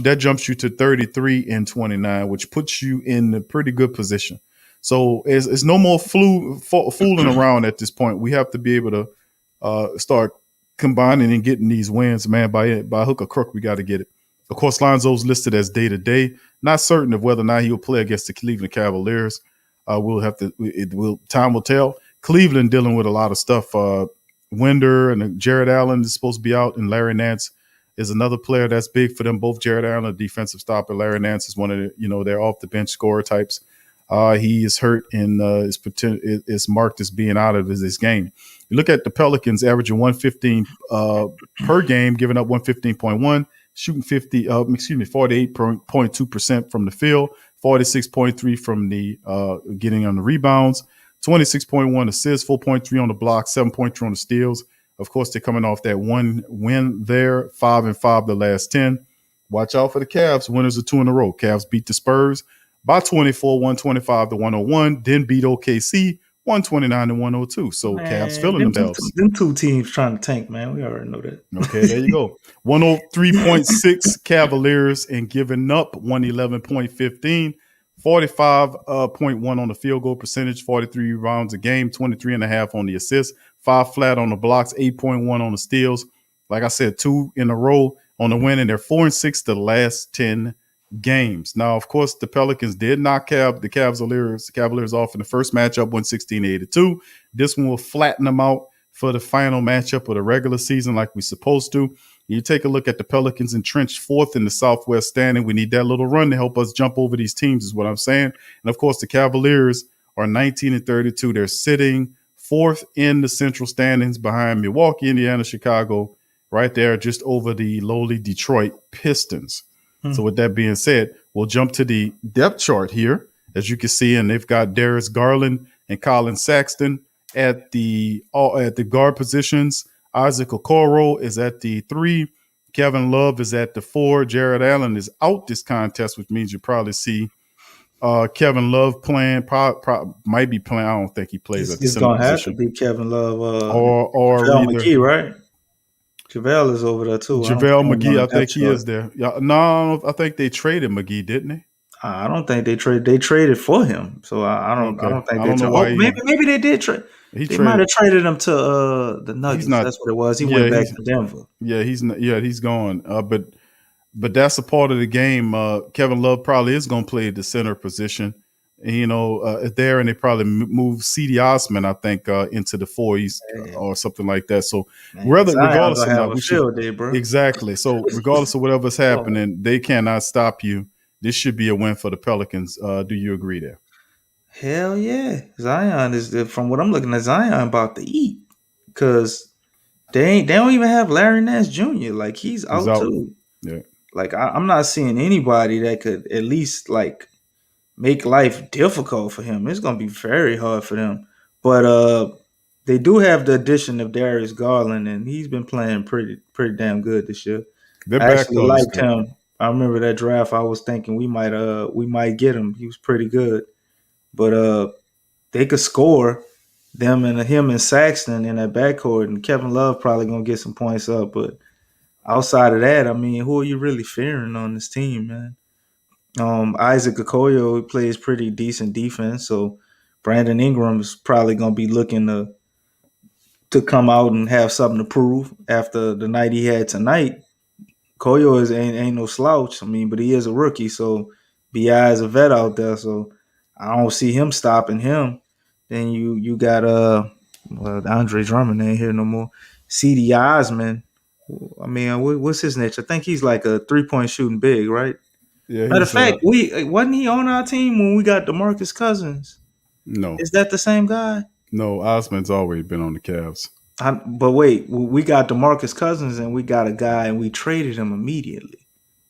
you to 33 and 29, which puts you in a pretty good position. So it's no more fooling around at this point. We have to be able to start combining and getting these wins, man. By hook or crook, we got to get it. Of course, Lonzo's listed as day-to-day. Not certain of whether or not he'll play against the Cleveland Cavaliers. Time will tell. Cleveland dealing with a lot of stuff. Winder and Jared Allen is supposed to be out, and Larry Nance is another player that's big for them. Both Jared Allen, a defensive stopper. Larry Nance is one of the, their off-the-bench scorer types. He is hurt and is marked as being out of this game. You look at the Pelicans averaging 115 per game, giving up 115.1, shooting 48.2% from the field, 46.3 from the getting on the rebounds, 26.1 assists, 4.3 on the block, 7.3 on the steals. Of course, they're coming off that one win there, 5-5 the last 10. Watch out for the Cavs. Winners of 2 in a row. Cavs beat the Spurs by 24, 125-101, then beat OKC 129-102. So Cavs feeling themselves. Them 2 teams trying to tank, man. We already know that. Okay, there you go. 103.6 Cavaliers and giving up 111.15, 45.1 on the field goal percentage, 43 rebounds a game, 23.5 on the assists, 5 flat on the blocks, 8.1 on the steals. Like I said, 2 in a row on the win, and they're 4-6 the last 10 games. Now, of course, the Pelicans did knock the Cavaliers off in the first matchup, 116-82. This one will flatten them out for the final matchup of the regular season like we're supposed to. You take a look at the Pelicans entrenched 4th in the Southwest standing. We need that little run to help us jump over these teams is what I'm saying. And, of course, the Cavaliers are 19-32. They're sitting 4th in the Central standings behind Milwaukee, Indiana, Chicago, right there just over the lowly Detroit Pistons. So with that being said, we'll jump to the depth chart here, as you can see, and they've got Darius Garland and Colin Sexton at the guard positions. Isaac Okoro is at the 3. Kevin Love is at the 4. Jared Allen is out this contest, which means you probably see Kevin Love playing. Might be playing. I don't think he plays at the center position. It's going to have to be Kevin Love or McGee, right? JaVale is over there too. JaVale McGee, I think he is there. Yeah, no, I think they traded McGee, didn't they? I don't think they traded. They traded for him, so I don't think they traded. Maybe they did trade. They might have traded him to the Nuggets. That's what it was. He went back to Denver. Yeah, he's gone. But that's a part of the game. Kevin Love probably is going to play the center position. There, and they probably move C.D. Osman, I think, into the 4 East or something like that. So, regardless of how we should, day, bro. Exactly. So, regardless of whatever's happening, they cannot stop you. This should be a win for the Pelicans. Do you agree there? Hell yeah, Zion is from what I'm looking at. Zion about to eat because they don't even have Larry Nance Jr. Like he's out too. Yeah. Like I'm not seeing anybody that could at least like make life difficult for him. It's gonna be very hard for them. But they do have the addition of Darius Garland, and he's been playing pretty damn good this year. Their I actually backcourt is liked good. him. I remember that draft. I was thinking we might get him. He was pretty good, but they could score him and Saxton in that backcourt, and Kevin Love probably gonna get some points up. But outside of that, I mean, who are you really fearing on this team, man? Isaac Okoye plays pretty decent defense, so Brandon Ingram is probably gonna be looking to come out and have something to prove after the night he had tonight. Koyo ain't no slouch. I mean, but he is a rookie, so Bi is a vet out there, so I don't see him stopping him. Then you got Andre Drummond ain't here no more. C.D. Osman. I mean, what's his nature? I think he's like a 3-point shooting big, right? Yeah, Matter of he's fact, we wasn't he on our team when we got DeMarcus Cousins? no, Is that the same guy? no. Osman's always been on the Cavs. But wait, we got DeMarcus Cousins and we got a guy and we traded him immediately.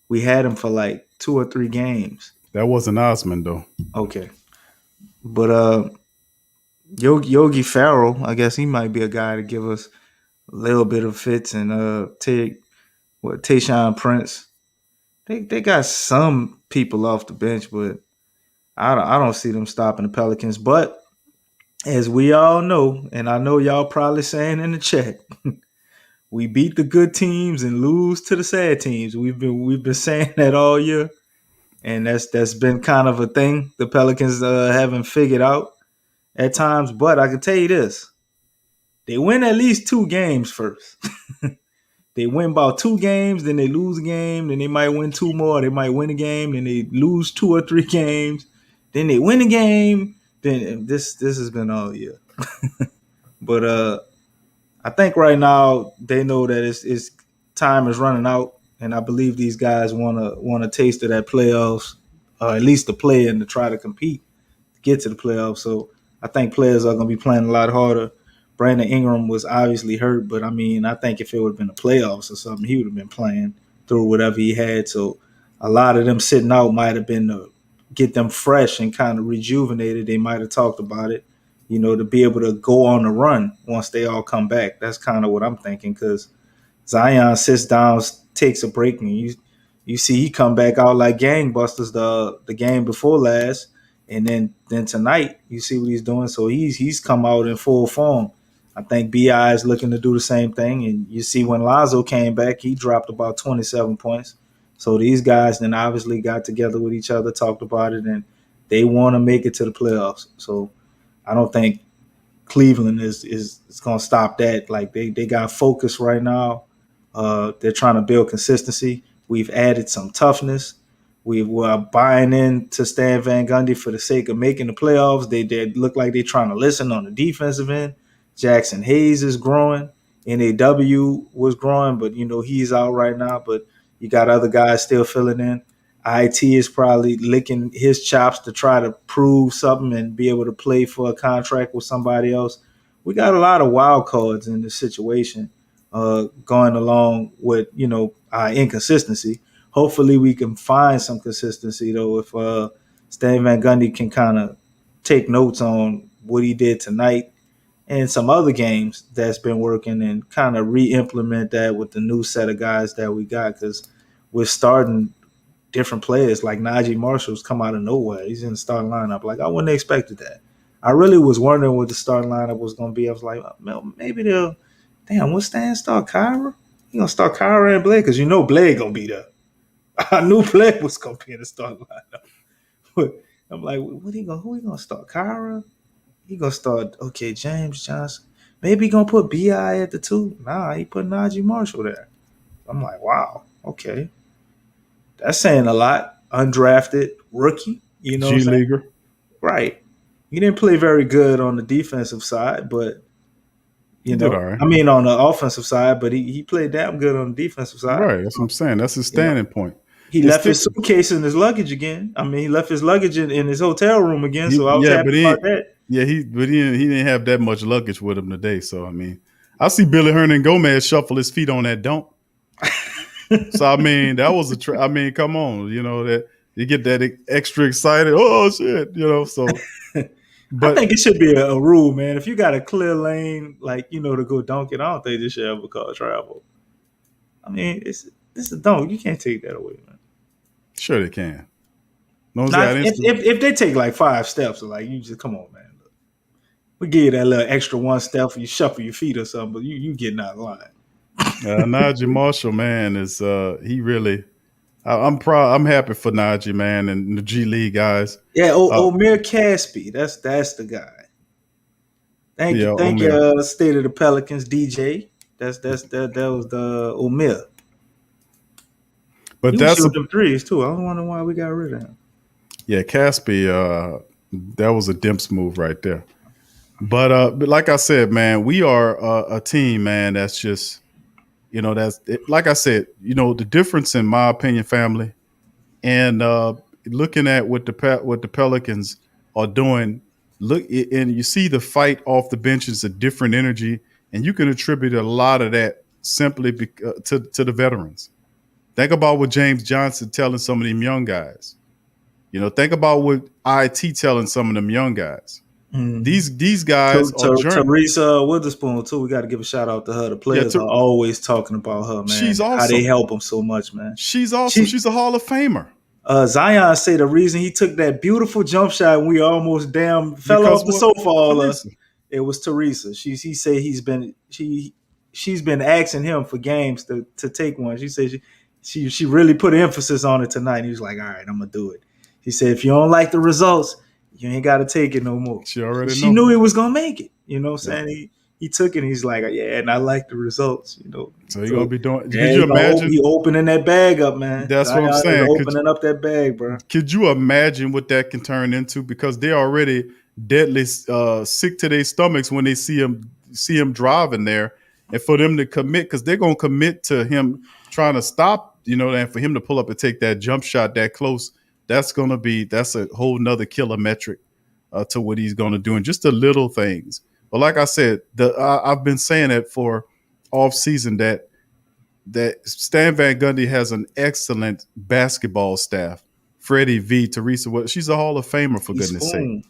We had him for like 2 or 3 games. That wasn't Osman though. Okay. But Yogi Farrell, I guess he might be a guy to give us a little bit of fits, and take Tayshaun Prince. They got some people off the bench, but I don't see them stopping the Pelicans. But as we all know, and I know y'all probably saying in the chat, we beat the good teams and lose to the sad teams. We've been saying that all year, and that's been kind of a thing the Pelicans haven't figured out at times. But I can tell you this: they win at least 2 games first. They win about 2 games, then they lose a game, then they might win 2 more. They might win a game, then they lose 2 or 3 games, then they win a game. Then this has been all year. But I think right now they know that it's time is running out, and I believe these guys want a taste of that playoffs, or at least to play and to try to compete to get to the playoffs. So I think players are going to be playing a lot harder. Brandon Ingram was obviously hurt, but I mean, I think if it would have been the playoffs or something, he would have been playing through whatever he had. So a lot of them sitting out might have been to get them fresh and kind of rejuvenated. They might have talked about it, to be able to go on the run once they all come back. That's kind of what I'm thinking, because Zion sits down, takes a break, and you see he come back out like gangbusters the game before last, and then tonight you see what he's doing. So he's come out in full form. I think Bi is looking to do the same thing, and you see when Lonzo came back, he dropped about 27 points. So these guys then obviously got together with each other, talked about it, and they want to make it to the playoffs. So I don't think Cleveland is going to stop that. Like they got focus right now. They're trying to build consistency. We've added some toughness. We were buying in to Stan Van Gundy for the sake of making the playoffs. They look like they're trying to listen on the defensive end. Jackson Hayes is growing. NAW was growing, but he's out right now. But you got other guys still filling in. IT is probably licking his chops to try to prove something and be able to play for a contract with somebody else. We got a lot of wild cards in this situation going along with, our inconsistency. Hopefully we can find some consistency, though, if Stan Van Gundy can kind of take notes on what he did tonight and some other games that's been working, and kind of re-implement that with the new set of guys that we got, because we're starting different players. Like Najee Marshall's come out of nowhere. He's in the starting lineup. Like, I wouldn't have expected that. I really was wondering what the starting lineup was going to be. I was like, maybe what's Stan start Kyra? He going to start Kyra and Blake, because Blake going to be there. I knew Blake was going to be in the starting lineup. But I'm like, who he going to start? Kyra? He going to start, James Johnson. Maybe he going to put B.I. at the 2. Nah, he put Najee Marshall there. I'm like, wow, okay. That's saying a lot. Undrafted rookie, G-leaguer. Right. He didn't play very good on the defensive side, but He did all right. I mean, on the offensive side, but he played damn good on the defensive side. Right, that's what I'm saying. That's his standing point. He left his suitcase and his luggage again. I mean, he left his luggage in his hotel room again, so I was happy about that. Yeah, he didn't have that much luggage with him today. So I mean, I see Billy Hernan Gomez shuffle his feet on that dunk. So I mean, that was I mean, come on, You get that extra excited. Oh shit, you know. So, I but think it should be a rule, man. If you got a clear lane, like to go dunk it, I don't think this should ever cause travel. I mean, it's a dunk. You can't take that away, man. sure they can. No, Now, if they take like 5 steps, like you just come on, man. Look, we give you that little extra 1 step, you shuffle your feet or something, but you getting out of line. Najee Marshall, man, is he really? I'm proud. I'm happy for Najee, man, and the G League guys. Yeah, Uh, Omir Caspi, that's the guy. Thank yeah, you, Omir. State of the Pelicans, DJ. That was the Omir. But He was that's a shooting them threes too. I don't wonder why we got rid of him. yeah, Caspi. That was a Dimps move right there. But like I said, man, we are a team, man. That's just that's like I said. The difference in my opinion, family, and looking at what the Pelicans are doing. Look, and you see the fight off the bench is a different energy, and you can attribute a lot of that simply to the veterans. Think about what James Johnson telling some of them young guys. Think about what IT telling some of them young guys. Mm-hmm. These guys are Teresa Witherspoon too. We got to give a shout out to her. The players are always talking about her, man. She's awesome. How they help them so much, man. She's awesome. She's a Hall of Famer. Zion say the reason he took that beautiful jump shot when we almost fell off the sofa. It was Teresa. He said she's been asking him for games to take one. She said she really put emphasis on it tonight. And he was like, all right, I'm gonna do it. He said if you don't like the results, you ain't got to take it no more. She knew he was gonna make it. You know what I'm saying? He took it. And he's like, yeah, and I like the results. So you're gonna be doing. Yeah, could you imagine? He opening that bag up, man. That's what I'm saying. Opening up that bag, bro. Could you imagine what that can turn into? Because they're already deadly sick to their stomachs when they see him driving there, and for them to commit, because they're gonna commit to him trying to stop. And for him to pull up and take that jump shot that close, that's a whole nother killer metric to what he's gonna do, and just the little things. But like I said, I've been saying it for off season that Stan Van Gundy has an excellent basketball staff. Freddie V, Teresa, she's a Hall of Famer for goodness sake.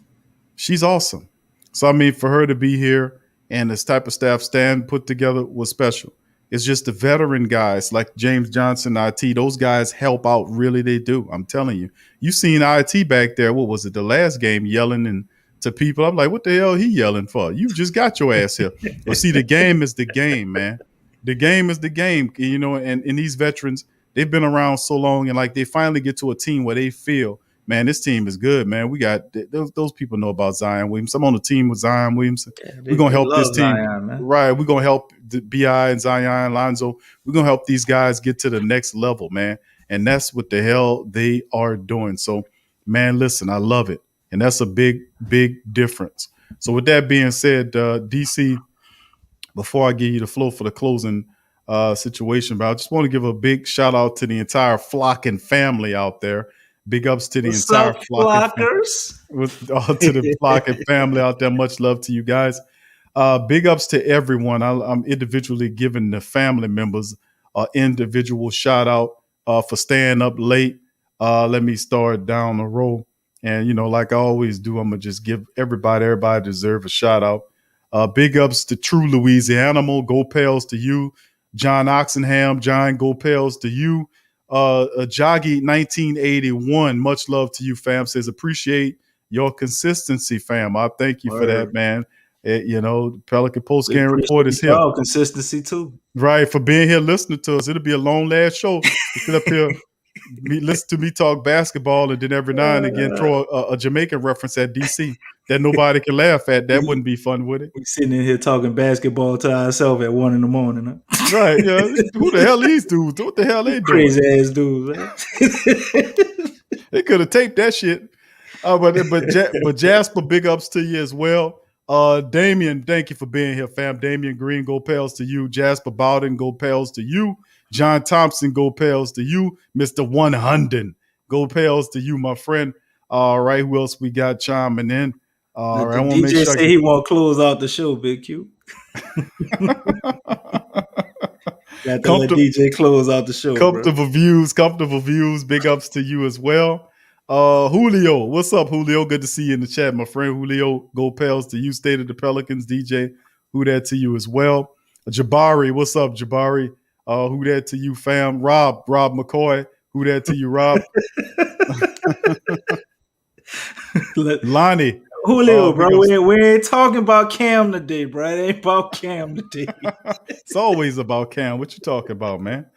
She's awesome. So I mean, for her to be here and this type of staff Stan put together was special. It's just the veteran guys like James Johnson, IT. Those guys help out. Really, they do. I'm telling you. You seen IT back there. What was it? The last game yelling to people. I'm like, what the hell he yelling for? You just got your ass here. But see, the game is the game, man. The game is the game, and these veterans, they've been around so long, and like they finally get to a team where they feel, man, this team is good, man. We got those people know about Zion Williamson. I'm on the team with Zion Williamson. We're gonna help this team, Zion, right? We're gonna help the BI and Zion Lonzo. We're gonna help these guys get to the next level, man. And that's what the hell they are doing. So, man, listen, I love it, and that's a big, big difference. So, with that being said, DC. Before I give you the flow for the closing situation, but I just want to give a big shout out to the entire Flockin family out there. Big ups to the entire Flockers. To the Flockin family out there. Much love to you guys. Big ups to everyone. I'm individually giving the family members an individual shout out for staying up late. Let me start down the row. And, like I always do, I'm going to just give everybody deserve a shout out. Big ups to True Louisianimal. Go Pels to you. John Oxenham. John, go Pels to you. Joggy 1981. Much love to you, fam. Says appreciate your consistency, fam. I thank you for that, man. The Pelican Post Game Report is here. Consistency too. Right, for being here listening to us. It'll be a long last show to sit up here. Listen to me talk basketball, and then every now and again throw a Jamaican reference at DC that nobody can laugh at. That wouldn't be fun, would it? We sitting in here talking basketball to ourselves at 1 a.m. Huh? Right? Yeah. Who the hell these dudes? What the hell they doing? Crazy ass dudes. Man. They could have taped that shit. But Jasper, big ups to you as well. Damian, thank you for being here, fam. Damian Green, go Pels to you. Jasper Bowden, go Pels to you. John Thompson, go Pels to you. Mr. 100, go Pels to you, my friend. All right, who else we got chiming in? All right, I want to make sure. DJ say he won't close out the show, Big Q. Got to let DJ close out the show. Comfortable views. Big ups to you as well. Julio, what's up, Julio? Good to see you in the chat, my friend. Julio, go Pels to you. State of the Pelicans, DJ. Who that to you as well? Jabari, what's up, Jabari? Who that to you, fam? Rob McCoy. Who that to you, Rob? Lonnie. Julio, bro, we ain't talking about Cam today, bro. It ain't about Cam today. It's always about Cam. What you talking about, man?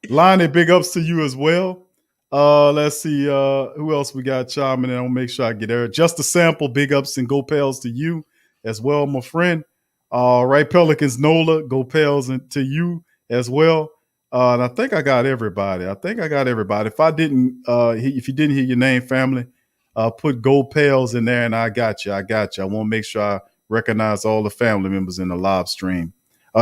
Lonnie, big ups to you as well. Let's see who else we got chiming in. I'll make sure I get there. Just a sample, big ups and go Pels to you as well, my friend. All right, Pelicans Nola, go Pels and to you as well. And I think I got everybody. If I didn't, if you didn't hear your name, family, put Go Pels in there, and I got you. I want to make sure I recognize all the family members in the live stream.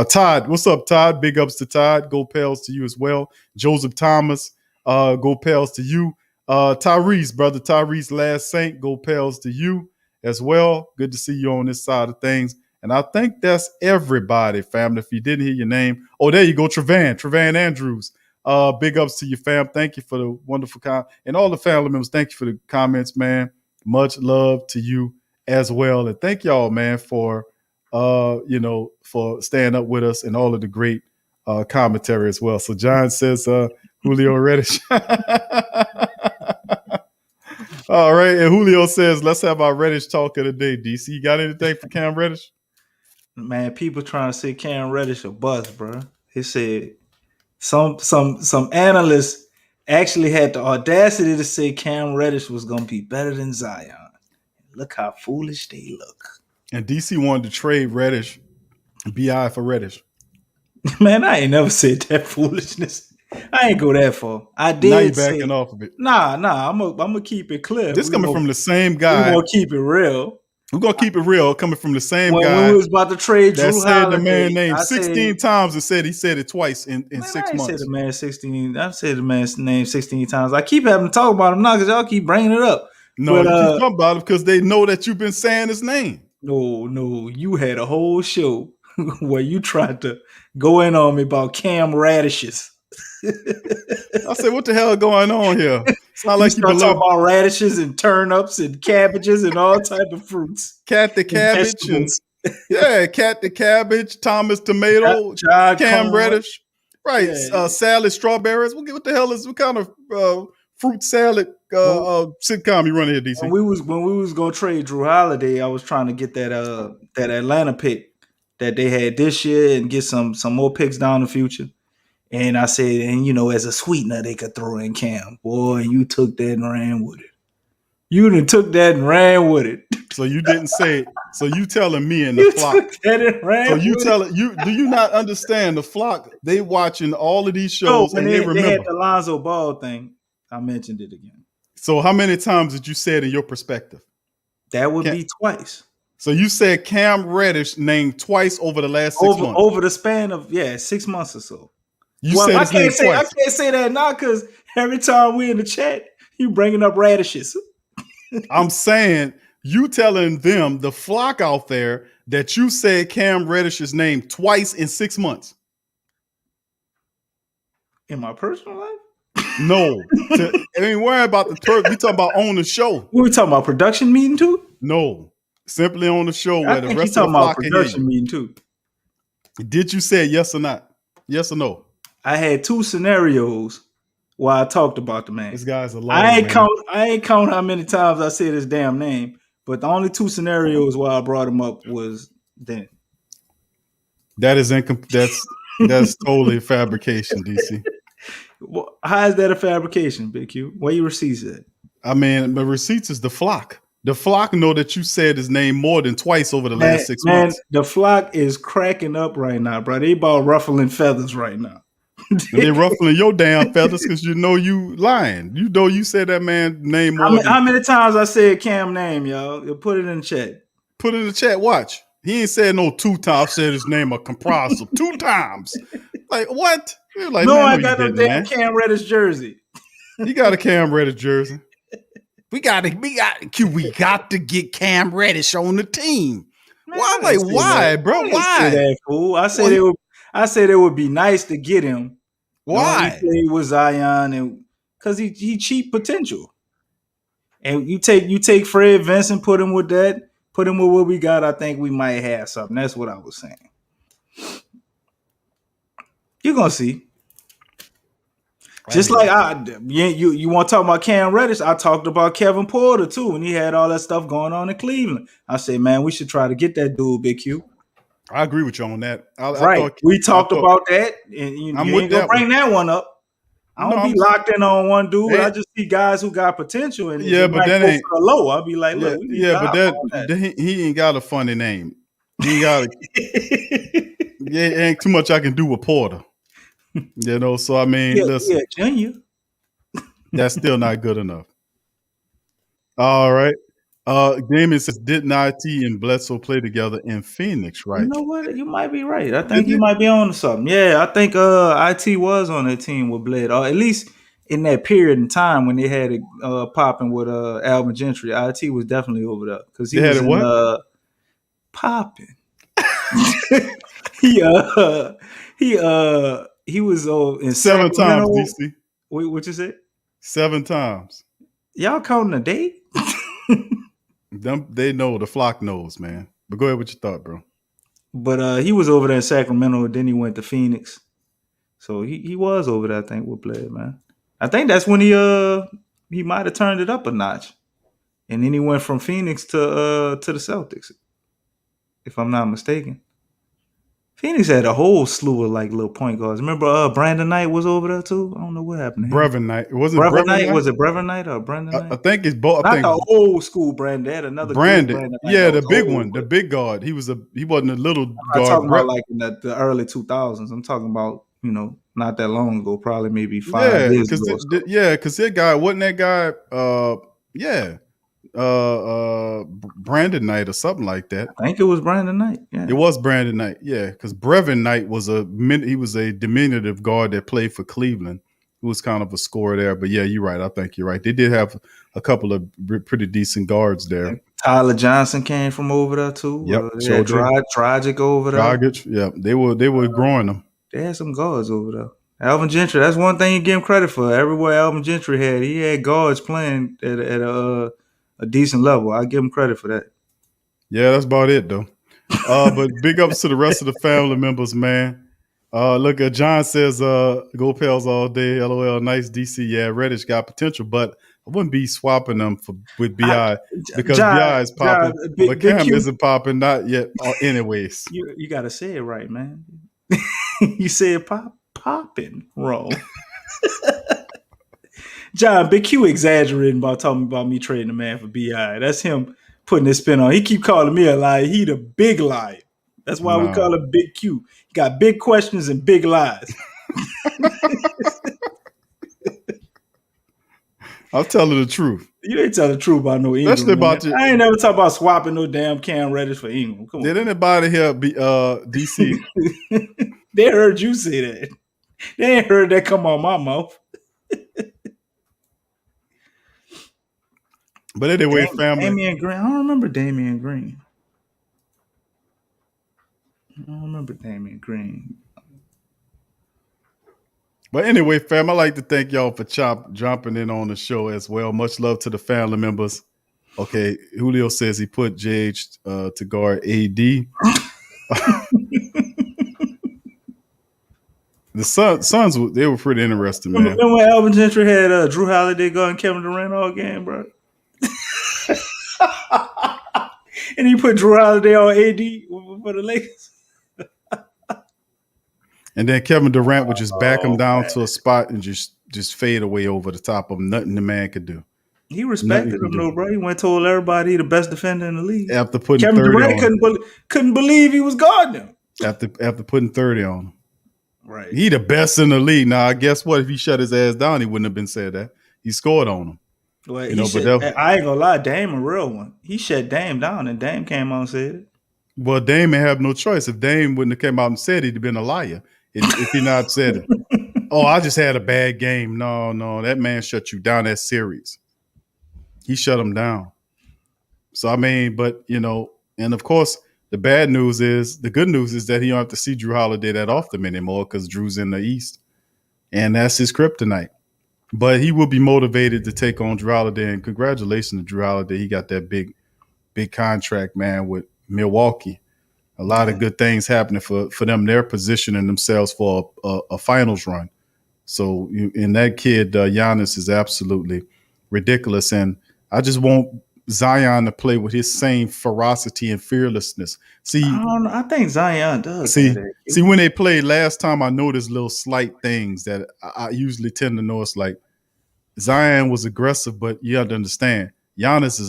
Todd, what's up, Todd? Big ups to Todd. Go Pels to you as well. Joseph Thomas, go Pels to you. Tyrese, brother Tyrese, Last Saint, go Pels to you as well. Good to see you on this side of things. And I think that's everybody, family. If you didn't hear your name, oh, there you go, Trevan Andrews. Big ups to you, fam. Thank you for the wonderful and all the family members. Thank you for the comments, man. Much love to you as well, and thank y'all, man, for for staying up with us and all of the great commentary as well. So John says, Julio Reddish. All right, and Julio says, let's have our Reddish talk of the day. DC, you got anything for Cam Reddish? Man, people trying to say Cam Reddish a bust, bro. He said some analysts actually had the audacity to say Cam Reddish was going to be better than Zion. Look how foolish they look. And DC wanted to trade Reddish, BI for Reddish. Man, I ain't never said that foolishness. I ain't go that far. I did. Now you backing off of it. Nah. I'm gonna keep it clear. This coming from the same guy. We're gonna keep it real. We're gonna keep it real. Coming from the same guy. When we was about to trade that Drew said Holiday, the man name 16 times and he said it twice in 6 months. I said the man 16. I said the man's name 16 times. I keep having to talk about him now because y'all keep bringing it up. No, you keep talking about it because they know that you've been saying his name. No, you had a whole show where you tried to go in on me about Cam radishes. I said, what the hell going on here? It's not like you talking about radishes and turnips and cabbages and all type of fruits. Cat the cabbage Cat the cabbage, Thomas tomato, Cam Reddish, right? Yeah. Salad, strawberries. What the hell what kind of fruit salad sitcom you running here, DC? When we was gonna trade Drew Holiday, I was trying to get that Atlanta pick that they had this year and get some more picks down the future. And I said, as a sweetener, they could throw in Cam. Boy, you took that and ran with it. You done took that and ran with it. So you didn't say it. So you telling me in the flock. Took that and ran so you telling you? Do you not understand the flock? They watching all of these shows and they remember. They had the Lonzo Ball thing. I mentioned it again. So how many times did you say it in your perspective? That would be twice. So you said Cam Reddish named twice over the last 6 months. Over the span of 6 months or so. I can't say that now because every time we in the chat, you bringing up radishes. I'm saying you telling them, the flock out there, that you said Cam Reddish's name twice in 6 months. In my personal life? No. I ain't worry about the turf. We talking about on the show. We talking about production meeting too? No. Simply on the show where the rest of the flock can hear you. Production meeting too. Did you say yes or not? Yes or no? I had 2 scenarios where I talked about the man. This guy's a liar. I ain't count how many times I said his damn name, but the only 2 scenarios where I brought him up was then. That is that's totally fabrication, DC. Well, how is that a fabrication, Big Q? Where your receipts at? I mean, the receipts is the flock. The flock know that you said his name more than twice over the last 6 months. The flock is cracking up right now, bro. They about ruffling feathers right now. They ruffling your damn feathers because you know you lying. You know you said that man name more. How many times I said Cam name, y'all? Put it in the chat. Put it in the chat. Watch. He ain't said no 2 times. Said his name a comprised of 2 times. Like what? Like, no, I got no damn Cam Reddish jersey. You got a Cam Reddish jersey. We got to get Cam Reddish on the team. Man, well, I'm like, why, bro? Why? That, fool. I said it would be nice to get him. Why? He played with Zion and because he cheap potential. And you take Fred Vincent, put him with what we got. I think we might have something. That's what I was saying. You're gonna see. Just like you want to talk about Cam Reddish? I talked about Kevin Porter too, and he had all that stuff going on in Cleveland. I say, man, we should try to get that dude, Big Q. I agree with you on that. We talked about that, and you ain't gonna bring that one up. I don't be locked in on one dude. I just see guys who got potential, and but that ain't low. I'll be like, look, he ain't got a funny name. He ain't got ain't too much I can do with Porter. So I mean, listen, Junior. That's still not good enough. All right. Damon says, didn't IT and Bledsoe play together in Phoenix, right? You know what? You might be right. I think you might be on to something. Yeah, I think IT was on that team with Bled, or at least in that period in time when they had it popping with Alvin Gentry. IT was definitely over there because he was popping. he was in 7 times, DC. Wait, what you say? 7 times. Y'all counting a day? They know, the flock knows, man. But go ahead with your thought, bro. But he was over there in Sacramento, then he went to Phoenix. So he was over there, I think, with Bled, man. I think that's when he might have turned it up a notch. And then he went from Phoenix to the Celtics, if I'm not mistaken. Phoenix had a whole slew of like little point guards. Remember Brandon Knight was over there too? I don't know what happened to him. Brevin Knight. It wasn't Brevin Knight? Was it Brevin Knight or Brandon Knight? I think it's both. Not the old school Brandon. They had another Brandon. Yeah, the big one, the big guard. He wasn't a little guard. I'm talking about like in the early 2000s. I'm talking about, not that long ago, probably maybe 5 years ago. Because that guy, wasn't that guy, Brandon Knight or something like that. I think it was Brandon Knight. Yeah, it was Brandon Knight. Yeah, because Brevin Knight was a diminutive guard that played for Cleveland. He was kind of a scorer there. But yeah, you're right. I think you're right. They did have a couple of pretty decent guards there. And Tyler Johnson came from over there too. Yep, Dragic over there. Dragic. Yeah, they were growing them. They had some guards over there. Alvin Gentry. That's one thing you give him credit for. Everywhere Alvin Gentry he had guards playing at a decent level. I give him credit for that. Yeah, that's about it though. But big ups to the rest of the family members, man. Look, John says, "Go Pels all day." LOL. Nice DC. Yeah, Reddish got potential, but I wouldn't be swapping them with Bi because Bi is popping, but Cam isn't popping, not yet. Anyways, you got to say it right, man. You said popping wrong. John, Big Q exaggerating about talking about me trading the man for BI. That's him putting his spin on. He keep calling me a liar. He the big liar. That's why we call him Big Q. He got big questions and big lies. I'm telling the truth. You ain't telling the truth about no Ingram. Especially about you. I ain't never talk about swapping no damn Cam Reddish for Ingram. Come on. Did anybody here be DC? They heard you say that. They ain't heard that come out my mouth. But anyway, family. Damian Green. I don't remember Damian Green. But anyway, fam, I'd like to thank y'all for jumping in on the show as well. Much love to the family members. Okay, Julio says he put JH to guard AD. The Suns, they were pretty interesting, man. Remember when Alvin Gentry had Drew Holiday guarding Kevin Durant all game, bro? And he put Drew Holiday on AD for the Lakers. And then Kevin Durant would just back him down to a spot and just fade away over the top of him. Nothing the man could do. He respected him, though, bro. He went and told everybody he the best defender in the league. After putting Kevin 30 Durant on him. couldn't believe he was guarding him. After putting 30 on him. Right. He the best in the league. Now, guess what? If he shut his ass down, he wouldn't have been said that. He scored on him. Well, I ain't gonna lie, Dame a real one. He shut Dame down, and Dame came out and said it. Well, Dame may have no choice. If Dame wouldn't have come out and said it, he'd have been a liar. If he not said it. Oh, I just had a bad game. No, that man shut you down that series. He shut him down. So, I mean, but, and of course, the good news is that he don't have to see Drew Holiday that often anymore because Drew's in the East. And that's his kryptonite. But he will be motivated to take on Drew Holiday. And congratulations to Drew Holiday. He got that big contract, man, with Milwaukee. A lot of good things happening for them. They're positioning themselves for a finals run. So, and that kid, Giannis, is absolutely ridiculous. And I just want Zion to play with his same ferocity and fearlessness. I don't know. I think Zion does. See, when they played last time, I noticed little slight things that I usually tend to notice. Like Zion was aggressive, but you have to understand, Giannis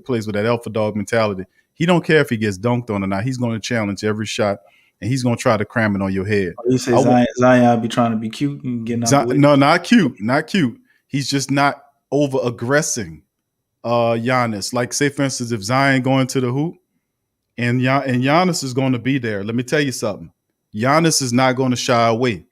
plays with that alpha dog mentality. He don't care if he gets dunked on or not. He's going to challenge every shot, and he's going to try to cram it on your head. You say Zion be trying to be cute and getting out the way? No, not cute. He's just not over aggressing Giannis. Like, say, for instance, if Zion going to the hoop and Giannis is going to be there, let me tell you something. Giannis is not going to shy away.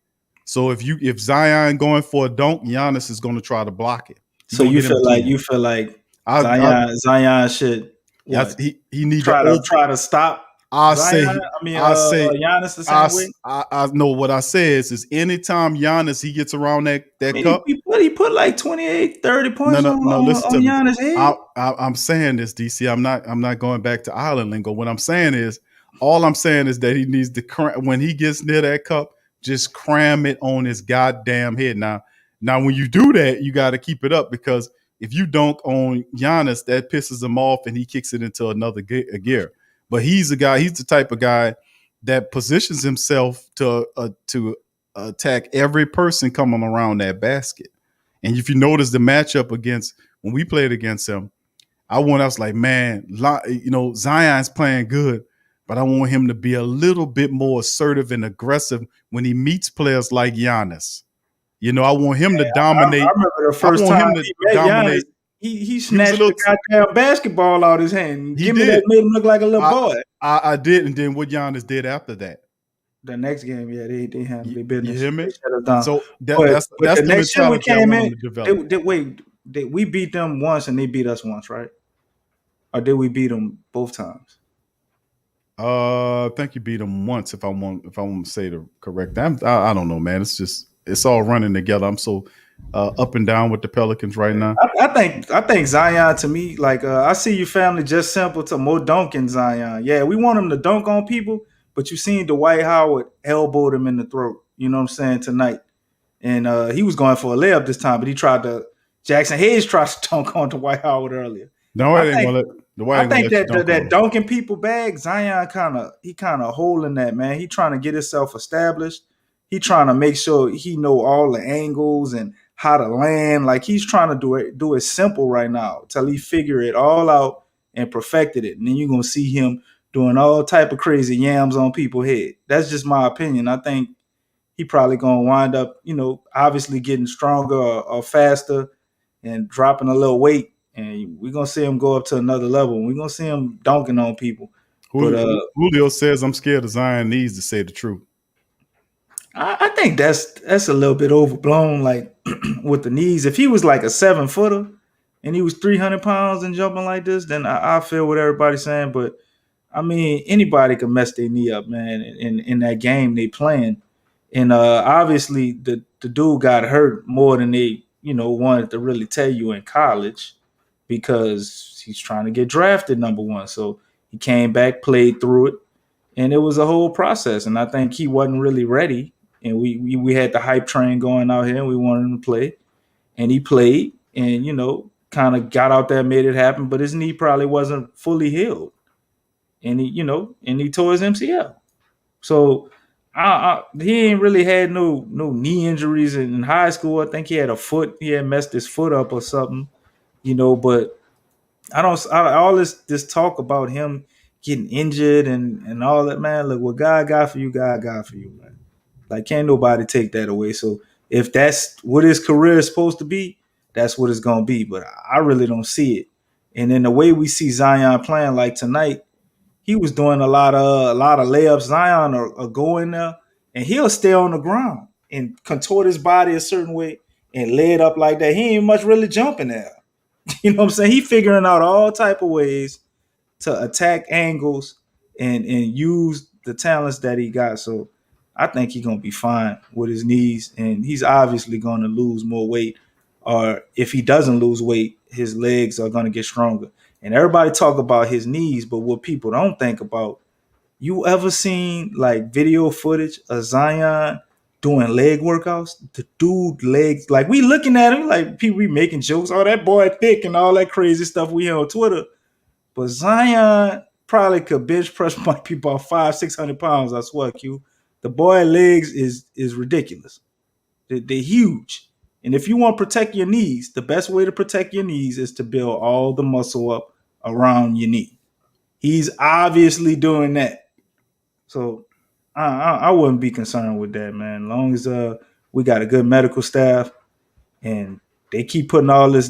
So if Zion going for a dunk, Giannis is going to try to block it. So you feel like Zion should he needs to try to stop. Giannis the same way. I know what I say is anytime Giannis he gets around that cup, he put like 28, 30 points on Giannis' head. I'm saying this, DC. I'm not going back to island lingo. What I'm saying is, all I'm saying is that he needs to when he gets near that cup, just cram it on his goddamn head. Now when you do that, you got to keep it up, because if you dunk on Giannis, that pisses him off and he kicks it into another gear. But he's the type of guy that positions himself to attack every person coming around that basket. And if you notice the matchup when we played against him, I was like, man, Zion's playing good, but I want him to be a little bit more assertive and aggressive when he meets players like Giannis. I want him to dominate. I remember the first time he met Giannis, he snatched the goddamn basketball out of his hand. Made him look like a little boy. I did, and then what Giannis did after that. The next game, they handled their business. You hear me? So that's the next year we came in. We beat them once and they beat us once, right? Or did we beat them both times? I think you beat them once. If I want to say the correct, I don't know, man. It's all running together. I'm so up and down with the Pelicans right now. I think Zion, to me, like I see your family just simple to more dunking Zion. Yeah, we want him to dunk on people, but you seen Dwight Howard elbowed him in the throat. You know what I'm saying, tonight, and he was going for a layup this time, but Jackson Hayes tried to dunk on Dwight Howard earlier. No, I think that dunking people bag, Zion kind of holding that, man. He trying to get himself established. He trying to make sure he know all the angles and how to land. Like, he's trying to do it simple right now till he figure it all out and perfected it. And then you're gonna see him doing all type of crazy yams on people's head. That's just my opinion. I think he probably gonna wind up, obviously getting stronger or faster and dropping a little weight. And we're gonna see him go up to another level. We're gonna see him dunking on people. Julio says, I'm scared of Zion needs to say the truth. I think that's a little bit overblown, like with the knees. If he was like a 7-footer and he was 300 pounds and jumping like this, then I feel what everybody's saying. But I mean, anybody can mess their knee up, man, in that game they playing. And obviously the dude got hurt more than they, wanted to really tell you in college, because he's trying to get drafted number one. So he came back, played through it, and it was a whole process. And I think he wasn't really ready. And we had the hype train going out here, and we wanted him to play. And he played and, kind of got out there, made it happen. But his knee probably wasn't fully healed. And he tore his MCL. So he ain't really had no knee injuries in high school. I think he had he had messed his foot up or something, but all this talk about him getting injured and all that, man. Look, what God got for you, God got for you, man. Like, can't nobody take that away. So if that's what his career is supposed to be, that's what it's gonna be. But I really don't see it. And then the way we see Zion playing, like tonight, he was doing a lot of layups. Zion are going there, and he'll stay on the ground and contort his body a certain way and lay it up like that. He ain't much really jumping there. You know what I'm saying? He figuring out all type of ways to attack angles and use the talents that he got. So I think he's gonna be fine with his knees, and he's obviously gonna lose more weight. Or if he doesn't lose weight, his legs are gonna get stronger. And everybody talk about his knees, but what people don't think about, you ever seen like video footage of Zion doing leg workouts? The dude legs, like we looking at him like people be making jokes, oh that boy thick and all that crazy stuff we hear on Twitter. But Zion probably could bench press my people about 500-600 pounds. I swear, Q. The boy legs is ridiculous. They're huge. And if you want to protect your knees, the best way to protect your knees is to build all the muscle up around your knee. He's obviously doing that. So I wouldn't be concerned with that, man. As long as we got a good medical staff and they keep putting all this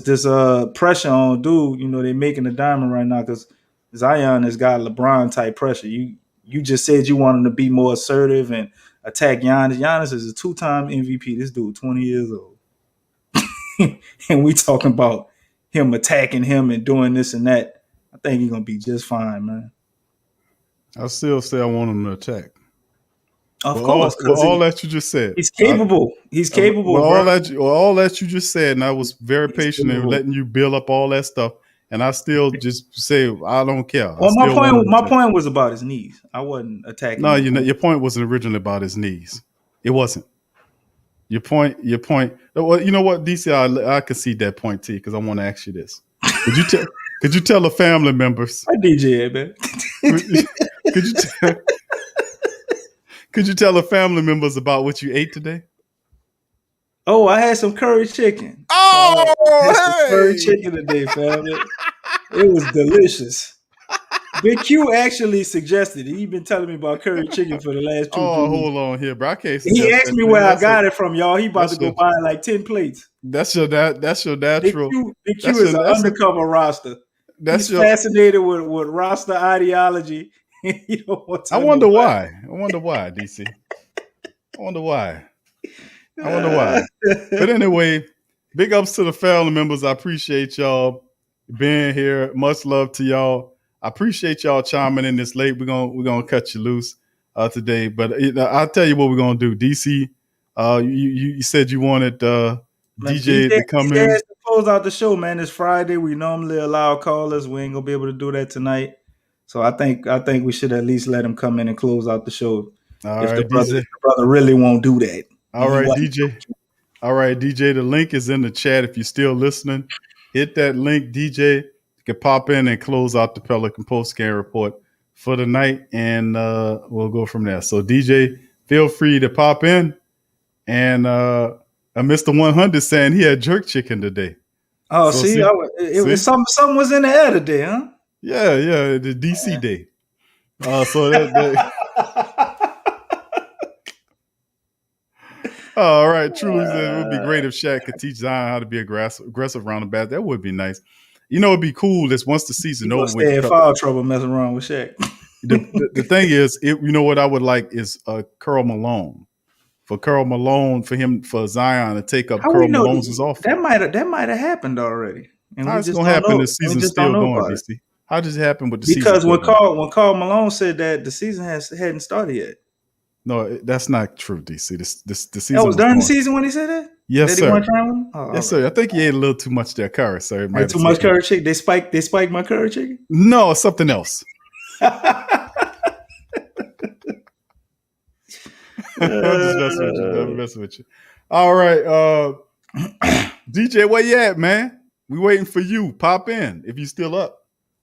pressure on dude. You know, they're making a diamond right now because Zion has got LeBron type pressure. You just said you want him to be more assertive and attack Giannis. Giannis is a 2-time MVP. This dude, 20 years old. And we talking about him attacking him and doing this and that. I think he's going to be just fine, man. I still say I want him to attack. Of course. All that you just said. He's capable. He's capable. All that you just said, and I was very patient in letting you build up all that stuff. And I still just say I don't care. Well, my point was about his knees. I wasn't attacking. No, your point wasn't originally about his knees. It wasn't. Your point. Well, you know what, DC, I concede that point to you because I want to ask you this. Could you tell the family members? I DJ, man. Could you tell the family members about what you ate today? Oh, I had some curry chicken. Hey! Curry chicken today, family. It was delicious. Big Q actually suggested it. He's been telling me about curry chicken for the last 2 weeks. Hold on here, bro. I can't. He asked me where I got it from, y'all. He about to go buy like 10 plates. That's your natural. Big Q is an undercover roster. He's fascinated with roster ideology. I wonder why, DC. I wonder why. But anyway, big ups to the family members. I appreciate y'all being here. Much love to y'all. I appreciate y'all chiming in this late. We're gonna cut you loose today. But I'll tell you what we're gonna do. DC, you said you wanted DJ to come in. To close out the show, man. It's Friday. We normally allow callers. We ain't gonna be able to do that tonight. So I think we should at least let him come in and close out the show. The brother really won't do that. All right, DJ. The link is in the chat. If you're still listening, hit that link, DJ. You can pop in and close out the Pelican post-game report for the night, and we'll go from there. So, DJ, feel free to pop in. And Mr. 100 saying he had jerk chicken today. Oh, so something was in the air today, huh? Yeah, the DC day. So that all right, truly, it would be great if Shaq could teach Zion how to be aggressive around the basket. That would be nice. You know, it'd be cool is once the season over. Stay in foul trouble messing around with Shaq. The thing is, you know what I would like is Karl Malone. For Zion to take up Karl Malone's offer. That might have happened already. And how's it gonna happen? The season's still going, DC. How does it happen with the season? Because when Karl Malone said that the season hadn't started yet. No, that's not true, DC. The season. That was during the season when he said that? Yes, sir. Yes, sir. I think he ate a little too much of that curry, sir. Too much curry chicken? They spiked my curry chicken? No, something else. I'm messing with you. All right. DJ, where you at, man? We waiting for you. Pop in if you still up.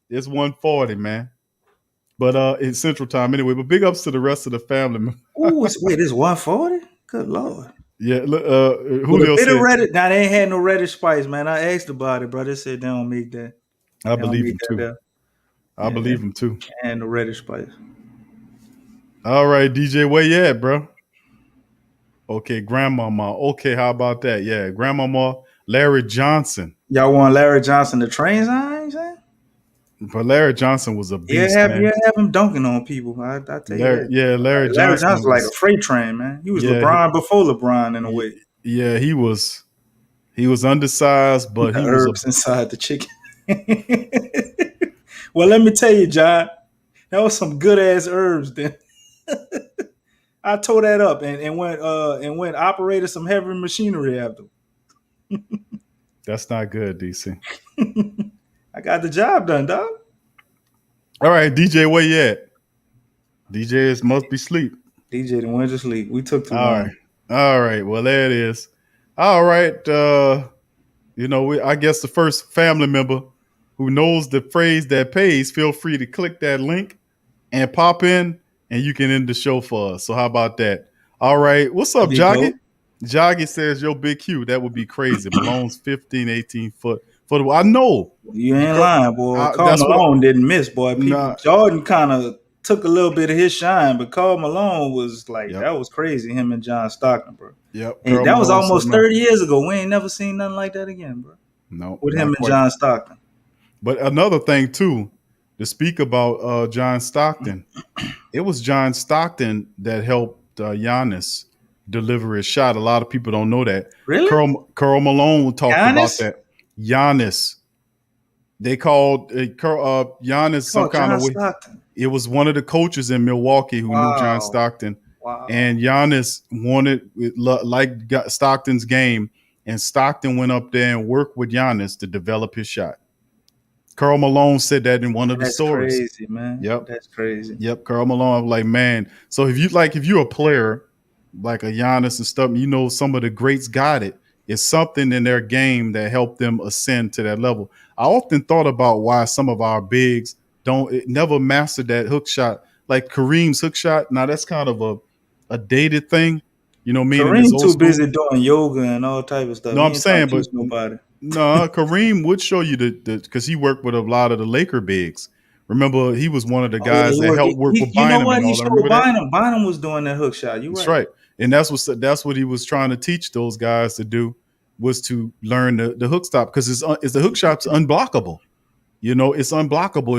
It's 1:40, man. But it's Central Time anyway. But big ups to the rest of the family. Ooh, it's 1:40? Good Lord. Yeah, Julio said. Now, they ain't had no reddish spice, man. I asked about it, bro. They said they don't make that. I believe him, too. I believe him, too. And no reddish spice. All right, DJ, where you at, bro? Okay, Grandmama. Okay, how about that? Yeah, Grandmama, Larry Johnson. Y'all want Larry Johnson to train Zion? But Larry Johnson was a beast, have him dunking on people. I tell you that. Yeah, Larry Johnson was like a freight train, man. He was LeBron before LeBron in a way. Yeah, he was undersized, but he was herbs inside the chicken. Well, let me tell you, John, that was some good ass herbs then. I tore that up and went operated some heavy machinery after. That's not good, DC. I got the job done, dog. All right, DJ, where you at? DJ must be asleep. DJ done went to sleep. We took too All long. right. All right. Well, there it is. All right. I guess the first family member who knows the phrase that pays, feel free to click that link and pop in, and you can end the show for us. So how about that? All right. What's up, Joggy? Joggy says, yo, Big Q, that would be crazy. Malone's 15, 18 foot. I know. You ain't lying, boy. Karl that's Malone didn't miss, boy. Nah. Jordan kind of took a little bit of his shine, but Karl Malone was like, Yep. that was crazy, him and John Stockton, bro. Yep. And that was almost 30 years ago. We ain't never seen nothing like that again, bro. No. With him and John Stockton. But another thing, too, to speak about John Stockton, it was John Stockton that helped Giannis deliver his shot. A lot of people don't know that. Really? Karl Malone talked about that. Giannis. They called Giannis some kind of way. Stockton. It was one of the coaches in Milwaukee who knew John Stockton. Wow. And Giannis wanted, like Stockton's game, and Stockton went up there and worked with Giannis to develop his shot. Karl Malone said that in one of the stories. That's crazy, man. Yep. That's crazy. Yep. Karl Malone, I'm like, man. So if you're a player like a Giannis and stuff, you know, some of the greats got it. It's something in their game that helped them ascend to that level. I often thought about why some of our bigs never mastered that hook shot. Like Kareem's hook shot. Now that's kind of a dated thing. You know, meaning Kareem's too busy doing yoga and all type of stuff. No, I'm saying, but nobody. No, Kareem would show you because he worked with a lot of the Laker bigs. Remember, he was one of the guys that helped work with Bynum. You know what? He showed Bynum. Bynum was doing that hook shot. That's right. And that's what he was trying to teach those guys to do, was to learn the hook stop, because the hook shot's unblockable. You know, it's unblockable.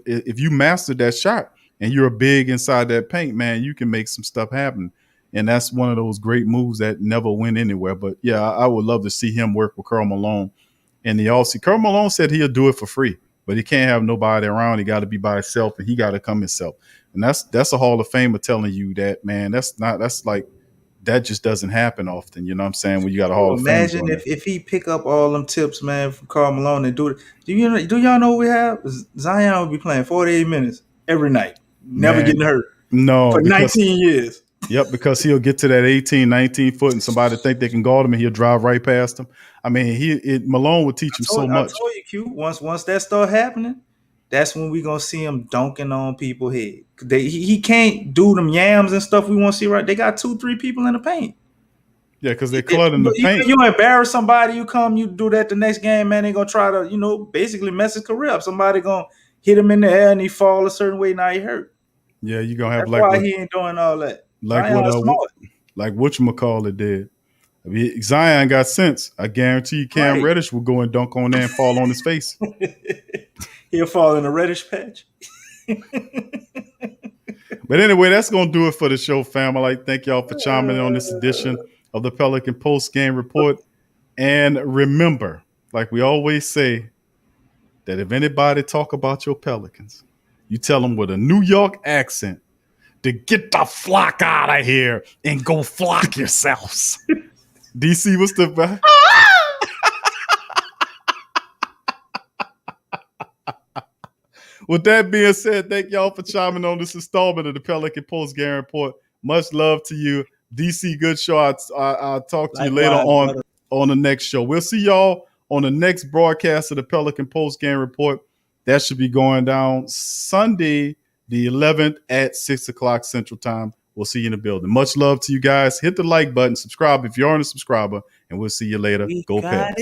If you master that shot and you're a big inside that paint, man, you can make some stuff happen. And that's one of those great moves that never went anywhere. But yeah, I would love to see him work with Karl Malone. And Karl Malone said he'll do it for free, but he can't have nobody around. He got to be by himself, and he got to come himself. And that's a Hall of Famer telling you that, man. That just doesn't happen often. You know what I'm saying? When you got a Hall of Fame. Imagine if he pick up all them tips, man, from Karl Malone and do it. Do y'all know what we have? Zion would be playing 48 minutes every night, never getting hurt. No, for 19 years. Yep, because he'll get to that 18, 19 foot, and somebody think they can guard him, and he'll drive right past him. I mean, Malone would teach him so much. I told you, Q. Once that start happening, that's when we gonna see him dunking on people's head. He can't do them yams and stuff we want to see. Right? They got 2-3 people in the paint. Yeah, because they cluttered the paint. You embarrass somebody, you do that the next game, man. They gonna try to, basically mess his career up. Somebody gonna hit him in the air and he fall a certain way. Now he hurt. Yeah, you gonna have that's why he ain't doing all that. Like whatchamacallit did. I mean, Zion got sense. I guarantee you Cam Reddish will go and dunk on there and fall on his face. He'll fall in a reddish patch. But anyway, that's going to do it for the show, fam. I'd like to thank y'all for chiming in on this edition of the Pelican Post Game Report. And remember, like we always say, that if anybody talk about your Pelicans, you tell them with a New York accent to get the flock out of here and go flock yourselves. DC, what's the... With that being said, thank y'all for chiming on this installment of the Pelican Post Game Report. Much love to you. DC, good show. I'll talk to you later on the next show. We'll see y'all on the next broadcast of the Pelican Post Game Report. That should be going down Sunday, the 11th at 6 o'clock Central Time. We'll see you in the building. Much love to you guys. Hit the like button, subscribe if you aren't a subscriber, and we'll see you later. Go Pels.